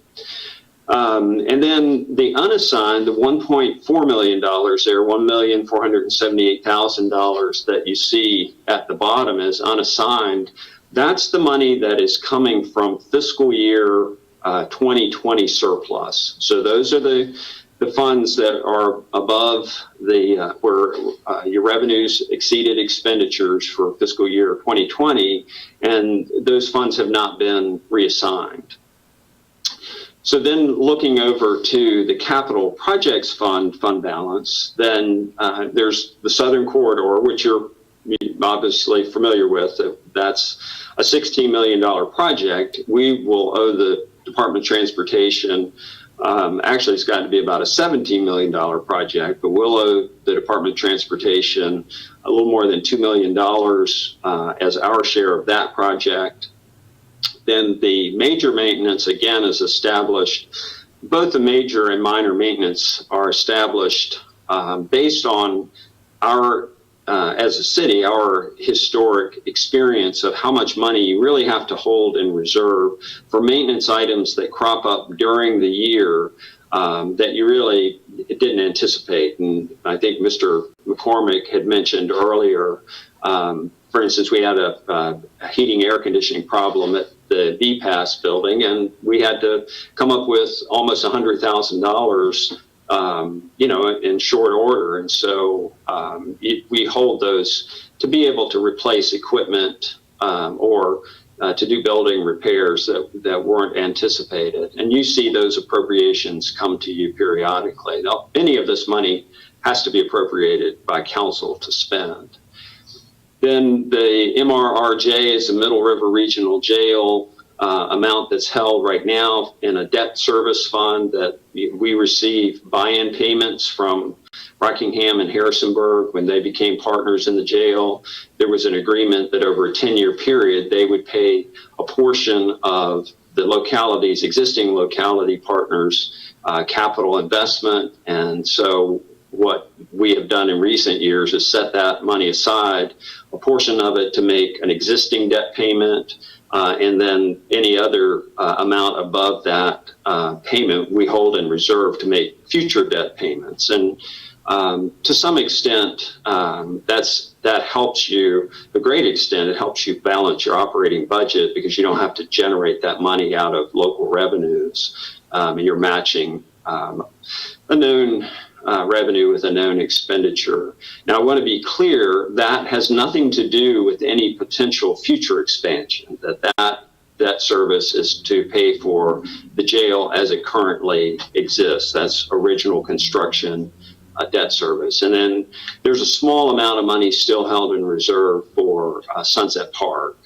And then the unassigned, the $1.4 million there, $1,478,000 that you see at the bottom as unassigned, that's the money that is coming from fiscal year 2020 surplus. So those are the funds that are above where your revenues exceeded expenditures for fiscal year 2020, and those funds have not been reassigned. So then looking over to the capital projects fund balance, then there's the Southern Corridor, which you're obviously familiar with. That's a $16 million project. We will owe the Department of Transportation, actually it's got to be about a $17 million project, but we'll owe the Department of Transportation a little more than $2 million as our share of that project. Then the major maintenance, again, is established. Both the major and minor maintenance are established based on our, as a city, our historic experience of how much money you really have to hold in reserve for maintenance items that crop up during the year that you really didn't anticipate. And I think Mr. McCormick had mentioned earlier, for instance, we had a heating air conditioning problem at the BPAS building, and we had to come up with almost $100,000, in short order. And so we hold those to be able to replace equipment or to do building repairs that weren't anticipated. And you see those appropriations come to you periodically. Now, any of this money has to be appropriated by council to spend. Then the MRRJ is the Middle River Regional Jail amount that's held right now in a debt service fund that we receive buy-in payments from Rockingham and Harrisonburg when they became partners in the jail. There was an agreement that over a 10-year period, they would pay a portion of the localities, existing locality partners, capital investment. And so what we have done in recent years is set that money aside, a portion of it to make an existing debt payment, and then any other amount above that payment we hold in reserve to make future debt payments. And to some extent, that helps you, a great extent, it helps you balance your operating budget because you don't have to generate that money out of local revenues, and you're matching a known revenue with a known expenditure. Now, I want to be clear, that has nothing to do with any potential future expansion, that debt service is to pay for the jail as it currently exists. That's original construction debt service. And then there's a small amount of money still held in reserve for Sunset Park.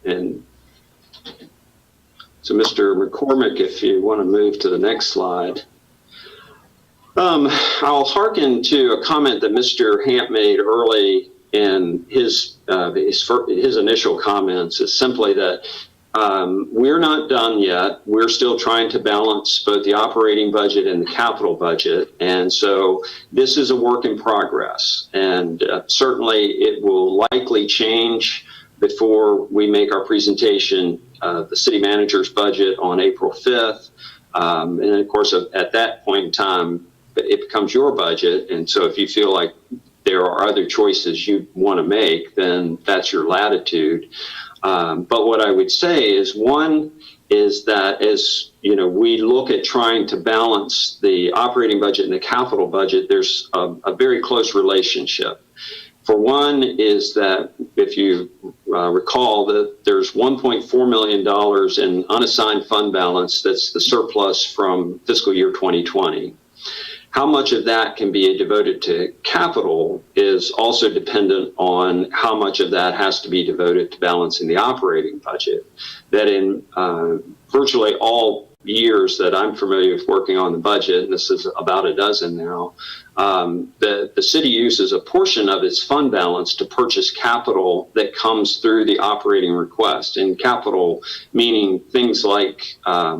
And so, Mr. McCormick, if you want to move to the next slide. I'll hearken to a comment that Mr. Hamp made early in his initial comments, is simply that we're not done yet. We're still trying to balance both the operating budget and the capital budget. And so this is a work in progress. And certainly it will likely change before we make our presentation of the city manager's budget on April 5th. And of course, at that point in time, it becomes your budget. And so if you feel like there are other choices you want to make, then that's your latitude. But what I would say is, one is that as we look at trying to balance the operating budget and the capital budget, there's a very close relationship. For one is that if you recall that there's $1.4 million in unassigned fund balance, that's the surplus from fiscal year 2020. How much of that can be devoted to capital is also dependent on how much of that has to be devoted to balancing the operating budget. That in virtually all years that I'm familiar with working on the budget, and this is about a dozen now, the city uses a portion of its fund balance to purchase capital that comes through the operating request. And capital meaning things like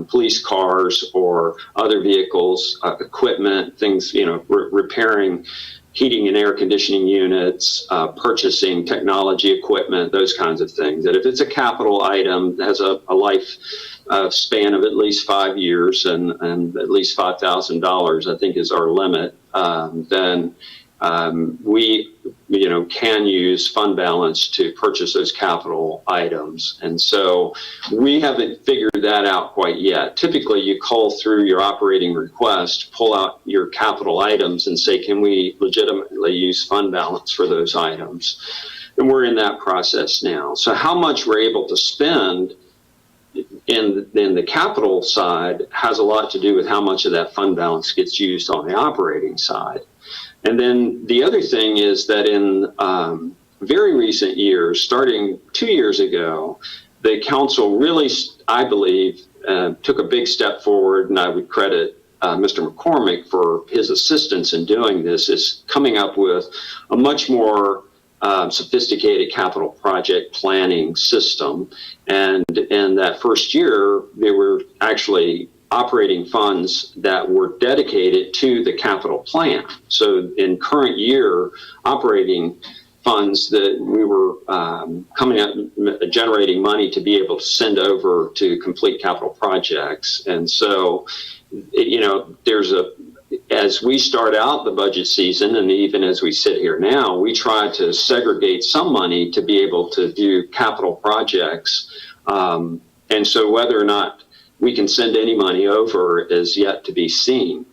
police cars or other vehicles, equipment, things, repairing heating and air conditioning units, purchasing technology equipment, those kinds of things. That if it's a capital item that has a life span of at least 5 years and at least $5,000, I think is our limit, then we can use fund balance to purchase those capital items. And so we haven't figured that out quite yet. Typically, you call through your operating request, pull out your capital items and say, can we legitimately use fund balance for those items? And we're in that process now. So how much we're able to spend in the capital side has a lot to do with how much of that fund balance gets used on the operating side. And then the other thing is that in very recent years, starting 2 years ago, the council really, I believe, took a big step forward, and I would credit Mr. McCormick for his assistance in doing this, is coming up with a much more sophisticated capital project planning system. And in that first year, there were actually operating funds that were dedicated to the capital plan. So in current year operating funds that we were coming up, generating money to be able to send over to complete capital projects. And so, as we start out the budget season, and even as we sit here now, we try to segregate some money to be able to do capital projects. And so whether or not we can send any money over is yet to be seen.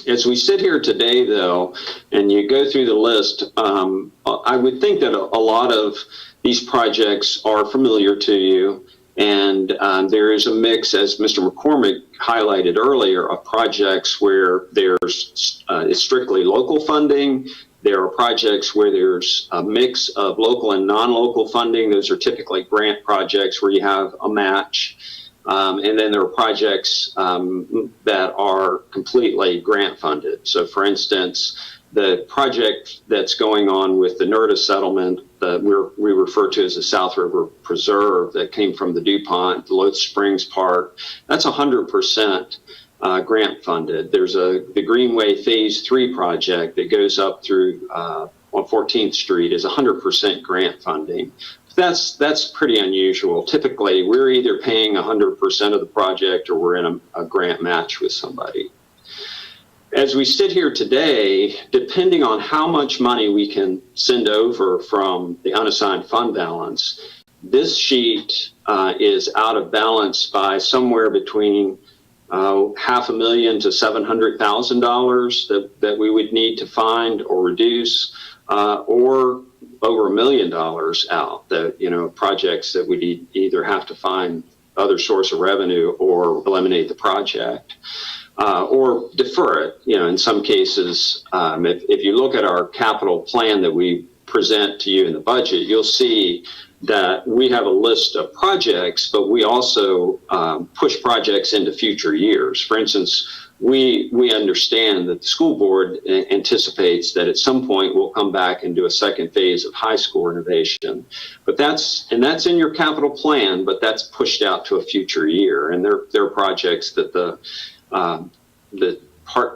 As we sit here today, though, and you go through the list, I would think that a lot of these projects are familiar to you. And there is a mix, as Mr. McCormick highlighted earlier, of projects where there's it's strictly local funding. There are projects where there's a mix of local and non-local funding. Those are typically grant projects where you have a match. And then there are projects that are completely grant funded. So for instance, the project that's going on with the NERDA settlement that we refer to as the South River Preserve that came from the DuPont, the Loth Springs Park, that's 100% grant funded. There's the Greenway Phase 3 project that goes up through on 14th Street is 100% grant funding. That's pretty unusual. Typically, we're either paying 100% of the project or we're in a grant match with somebody. As we sit here today, depending on how much money we can send over from the unassigned fund balance, this sheet is out of balance by somewhere between $500,000 to $700,000 that we would need to find or reduce, or over $1 million out, that, you know, projects that we'd either have to find other source of revenue or eliminate the project, or defer it. You know, in some cases, if you look at our capital plan that we present to you in the budget, you'll see that we have a list of projects, but we also push projects into future years. For instance, we understand that the school board anticipates that at some point we'll come back and do a second phase of high school renovation. But that's in your capital plan, but that's pushed out to a future year. And they're projects that the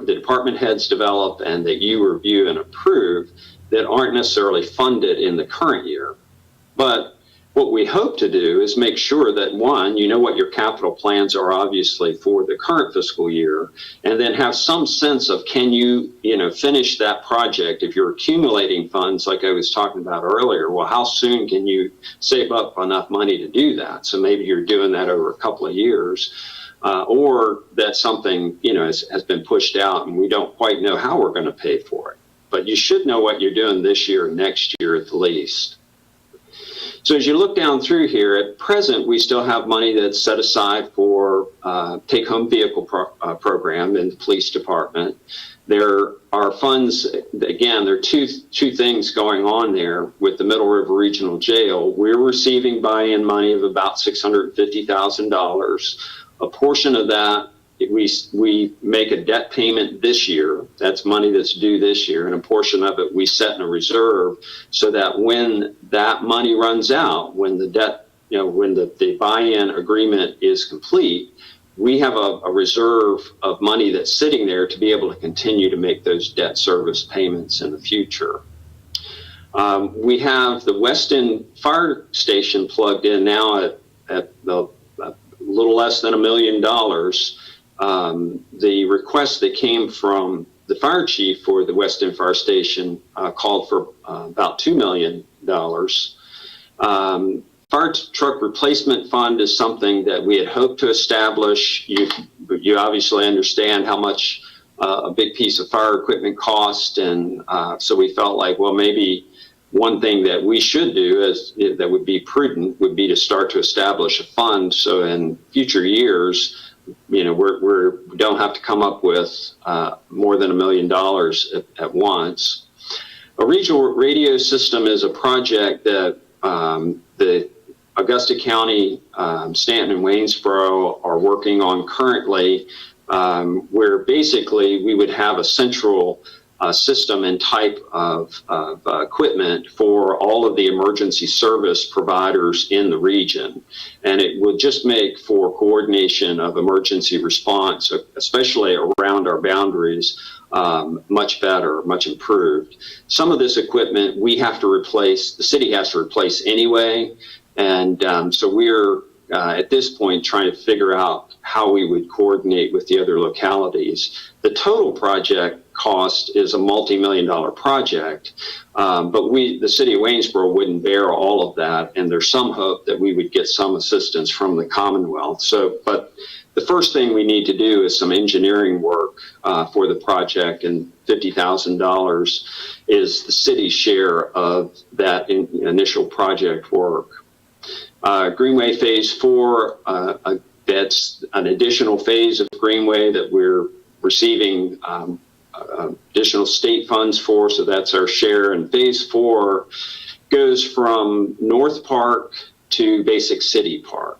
department heads develop and that you review and approve that aren't necessarily funded in the current year. But what we hope to do is make sure that, one, you know what your capital plans are obviously for the current fiscal year, and then have some sense of, can you finish that project? If you're accumulating funds like I was talking about earlier, well, how soon can you save up enough money to do that? So maybe you're doing that over a couple of years, or that something has been pushed out and we don't quite know how we're going to pay for it. But you should know what you're doing this year and next year at the least. So as you look down through here, at present, we still have money that's set aside for take-home vehicle program in the police department. There are funds, again, there are two things going on there with the Middle River Regional Jail. We're receiving buy-in money of about $650,000. A portion of that, we make a debt payment this year. That's money that's due this year, and a portion of it we set in a reserve so that when that money runs out, when the debt, when the buy-in agreement is complete, we have a reserve of money that's sitting there to be able to continue to make those debt service payments in the future. We have the Westin Fire Station plugged in now at a little less than $1 million. The request that came from the fire chief for the Westin Fire Station called for about $2 million. Fire truck replacement fund is something that we had hoped to establish. You obviously understand how much a big piece of fire equipment costs, and so we felt like, well, maybe one thing that we should do that would be prudent would be to start to establish a fund so in future years, we don't have to come up with more than $1 million at once. A regional radio system is a project that the Augusta County, Stanton and Waynesboro are working on currently, where basically we would have a central system and type of equipment for all of the emergency service providers in the region. And it would just make for coordination of emergency response, especially around our boundaries, much better, much improved. Some of this equipment we have to replace, the city has to replace anyway. And so we're at this point trying to figure out how we would coordinate with the other localities. The total project cost is a multi-million-dollar project, but the city of Waynesboro wouldn't bear all of that, and there's some hope that we would get some assistance from the Commonwealth. So, but the first thing we need to do is some engineering work for the project, and $50,000 is the city's share of that initial project work. Greenway Phase 4, that's an additional phase of Greenway that we're receiving additional state funds for, so that's our share. And Phase 4 goes from North Park to Basic City Park.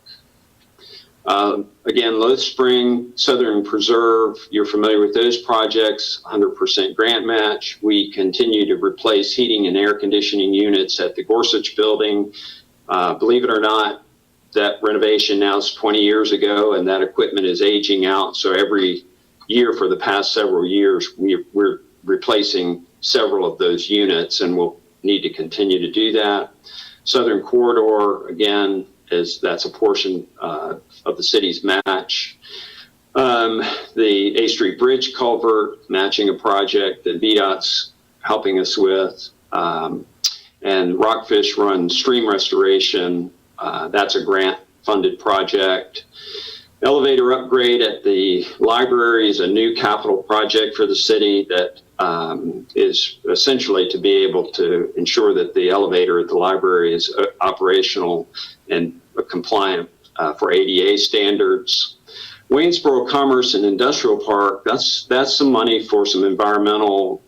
Again, Loth Spring, Southern Preserve, you're familiar with those projects, 100% grant match. We continue to replace heating and air conditioning units at the Gorsuch building. Believe it or not, that renovation now is 20 years ago, and that equipment is aging out. So every year for the past several years, we're replacing several of those units, and we'll need to continue to do that. Southern Corridor, again, that's a portion of the city's match. The A Street Bridge culvert, matching a project that VDOT's helping us with. And Rockfish Run stream restoration, that's a grant-funded project. Elevator upgrade at the library is a new capital project for the city that is essentially to be able to ensure that the elevator at the library is operational and compliant for ADA standards. Waynesboro Commerce and Industrial Park, that's some money for some environmental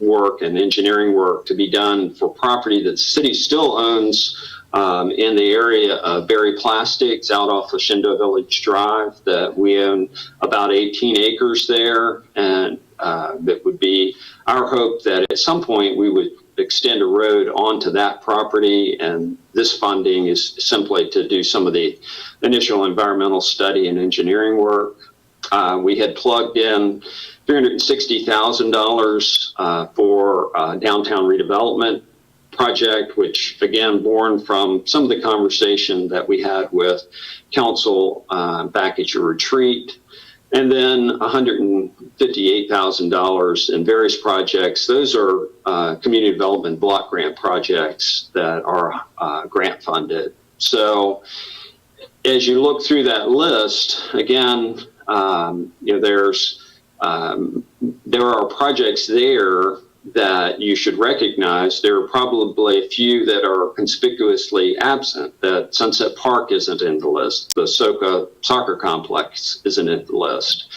work and engineering work to be done for property that the city still owns in the area of Berry Plastics out off of Shindo Village Drive, that we own about 18 acres there. And that would be our hope that at some point we would extend a road onto that property. And this funding is simply to do some of the initial environmental study and engineering work. We had plugged in $360,000 for downtown redevelopment project, which again, born from some of the conversation that we had with council back at your retreat. And then $158,000 in various projects. Those are community development block grant projects that are grant funded. So as you look through that list, again, there are projects there that you should recognize. There are probably a few that are conspicuously absent. That Sunset Park isn't in the list. The Soka soccer complex isn't in the list.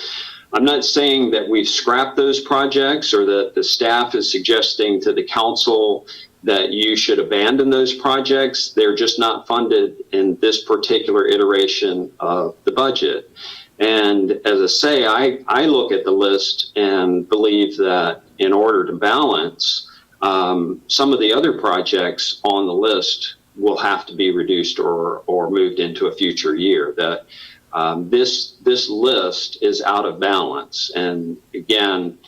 I'm not saying that we've scrapped those projects or that the staff is suggesting to the council that you should abandon those projects. They're just not funded in this particular iteration of the budget. And as I say, I look at the list and believe that in order to balance, some of the other projects on the list will have to be reduced or moved into a future year. That this list is out of balance. And again,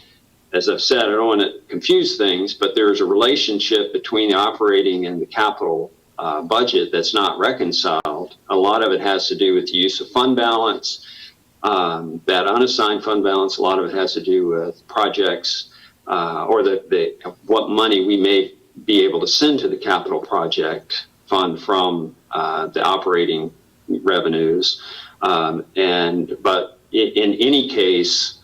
as I've said, I don't want to confuse things, but there's a relationship between the operating and the capital budget that's not reconciled. A lot of it has to do with the use of fund balance. That unassigned fund balance, a lot of it has to do with projects or what money we may be able to send to the capital project fund from the operating revenues. But in any case,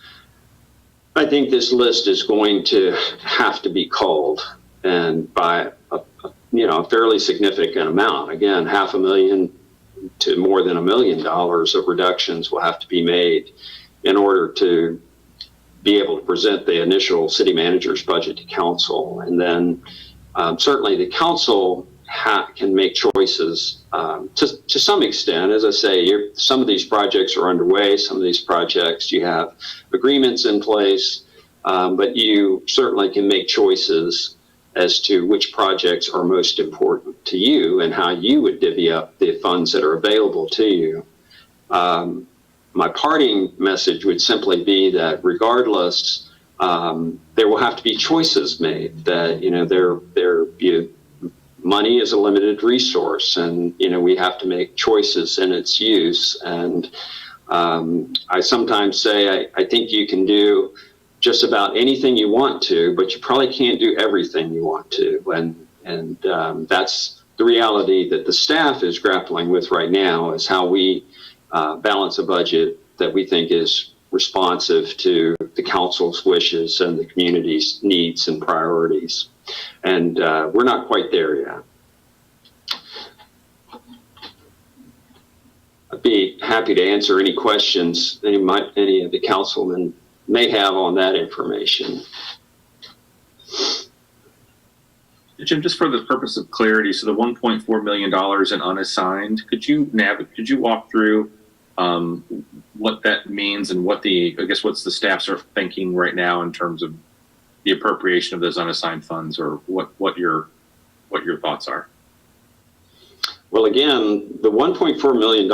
I think this list is going to have to be culled, and by a fairly significant amount. Again, $500,000 to more than $1 million of reductions will have to be made in order to be able to present the initial city manager's budget to council. And then certainly the council can make choices to some extent. As I say, some of these projects are underway. Some of these projects you have agreements in place, but you certainly can make choices as to which projects are most important to you and how you would divvy up the funds that are available to you. My parting message would simply be that regardless, there will have to be choices made. That money is a limited resource, and we have to make choices in its use. And I sometimes say I think you can do just about anything you want to, but you probably can't do everything you want to. And that's the reality that the staff is grappling with right now, is how we balance a budget that we think is responsive to the council's wishes and the community's needs and priorities. And we're not quite there yet. I'd be happy to answer any questions any of the councilmen may have on that information. Jim, just for the purpose of clarity, so the $1.4 million in unassigned, could you walk through what that means and what's the staff's are thinking right now in terms of the appropriation of those unassigned funds, or what your thoughts are. Well, again, the $1.4 million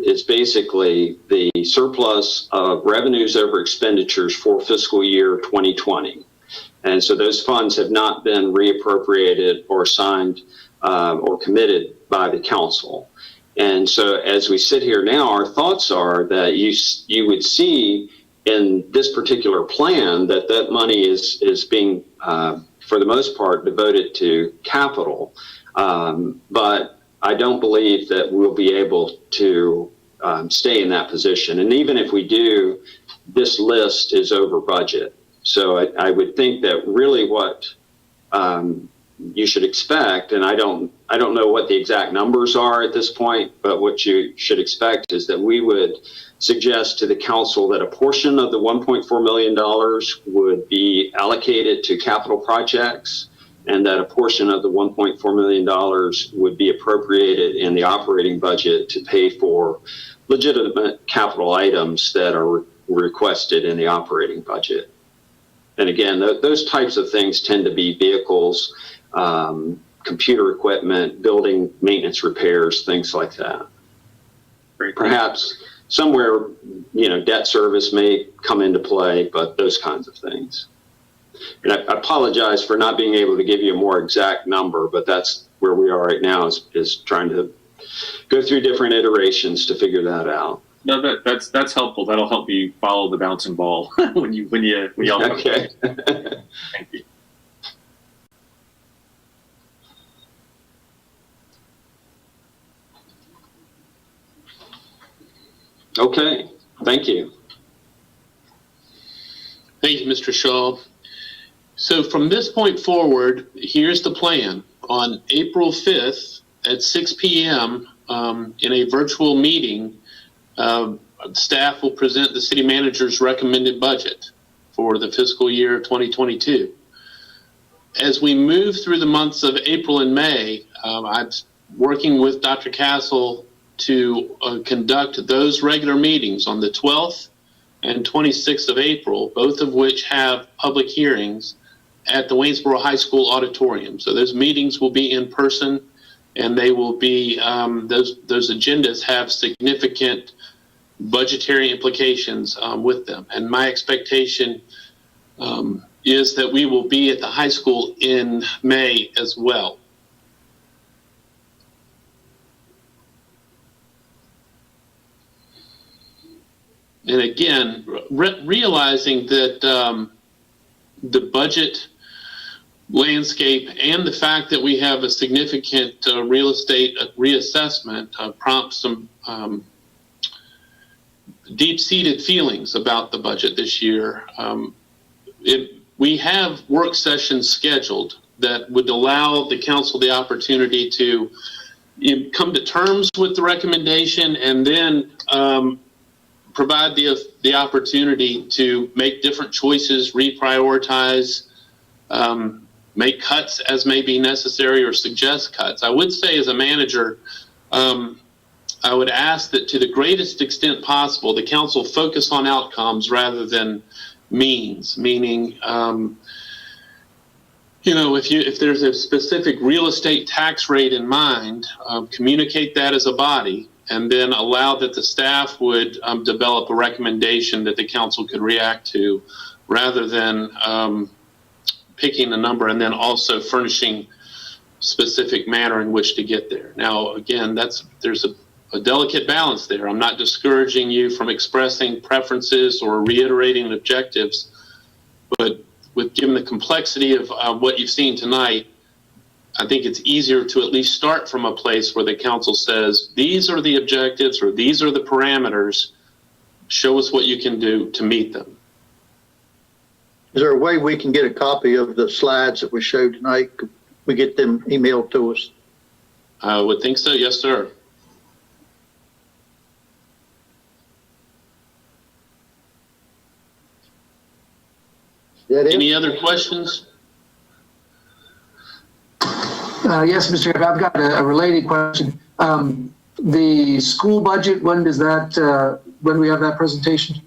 is basically the surplus of revenues over expenditures for fiscal year 2020. And so those funds have not been reappropriated or signed or committed by the council. And so as we sit here now, our thoughts are that you would see in this particular plan that money is being, for the most part, devoted to capital. But I don't believe that we'll be able to stay in that position. And even if we do, this list is over budget. So I would think that really what you should expect, and I don't know what the exact numbers are at this point, but what you should expect is that we would suggest to the council that a portion of the $1.4 million would be allocated to capital projects, and that a portion of the $1.4 million would be appropriated in the operating budget to pay for legitimate capital items that are requested in the operating budget. And again, those types of things tend to be vehicles, computer equipment, building maintenance repairs, things like that. Great. Perhaps somewhere, debt service may come into play, but those kinds of things. And I apologize for not being able to give you a more exact number, but that's where we are right now is trying to go through different iterations to figure that out. No, that's helpful. That'll help you follow the bouncing ball when you all. Okay. Thank you. Okay. Thank you. Thank you, Mr. Shaw. So from this point forward, here's the plan. On April 5th at 6 p.m. In a virtual meeting, staff will present the city manager's recommended budget for the fiscal year 2022. As we move through the months of April and May, I'm working with Dr. Castle to conduct those regular meetings on the 12th and 26th of April, both of which have public hearings at the Waynesboro High School auditorium. So those meetings will be in person, and they will be, those agendas have significant budgetary implications with them. And my expectation is that we will be at the high school in May as well. And again, realizing that the budget landscape and the fact that we have a significant real estate reassessment prompts some deep-seated feelings about the budget this year. We have work sessions scheduled that would allow the council the opportunity to come to terms with the recommendation and then provide the opportunity to make different choices, reprioritize, make cuts as may be necessary, or suggest cuts. I would say as a manager, I would ask that to the greatest extent possible, the council focus on outcomes rather than means, meaning, if there's a specific real estate tax rate in mind, communicate that as a body, and then allow that the staff would develop a recommendation that the council could react to, rather than picking a number and then also furnishing specific manner in which to get there. Now, again, there's a delicate balance there. I'm not discouraging you from expressing preferences or reiterating objectives, but given the complexity of what you've seen tonight, I think it's easier to at least start from a place where the council says, these are the objectives or these are the parameters. Show us what you can do to meet them. Is there a way we can get a copy of the slides that we showed tonight? Could we get them emailed to us? I would think so. Yes, sir. Any other questions? Yes, Mr. Chair, I've got a related question. The school budget, when does that, when do we have that presentation?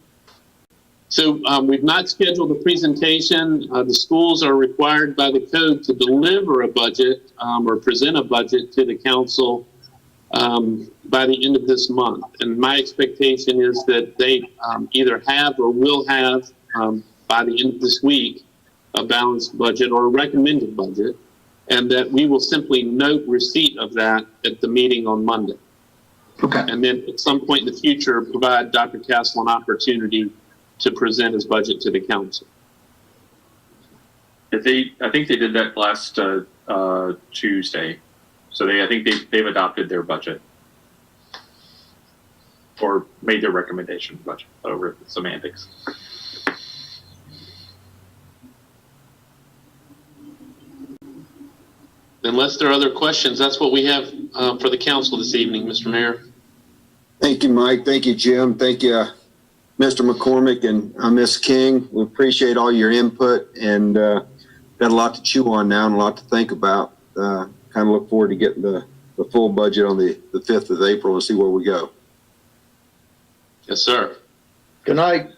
So we've not scheduled a presentation. The schools are required by the code to deliver a budget or present a budget to the council by the end of this month. And my expectation is that they either have or will have by the end of this week a balanced budget or a recommended budget, and that we will simply note receipt of that at the meeting on Monday. Okay. And then at some point in the future, provide Dr. Castle an opportunity to present his budget to the council. I think they did that last Tuesday. So I think they've adopted their budget or made their recommendation budget over semantics. Unless there are other questions, that's what we have for the council this evening, Mr. Mayor. Thank you, Mike. Thank you, Jim. Thank you, Mr. McCormick and Ms. King. We appreciate all your input and got a lot to chew on now and a lot to think about. Kind of look forward to getting the full budget on the 5th of April and see where we go. Yes, sir. Good night.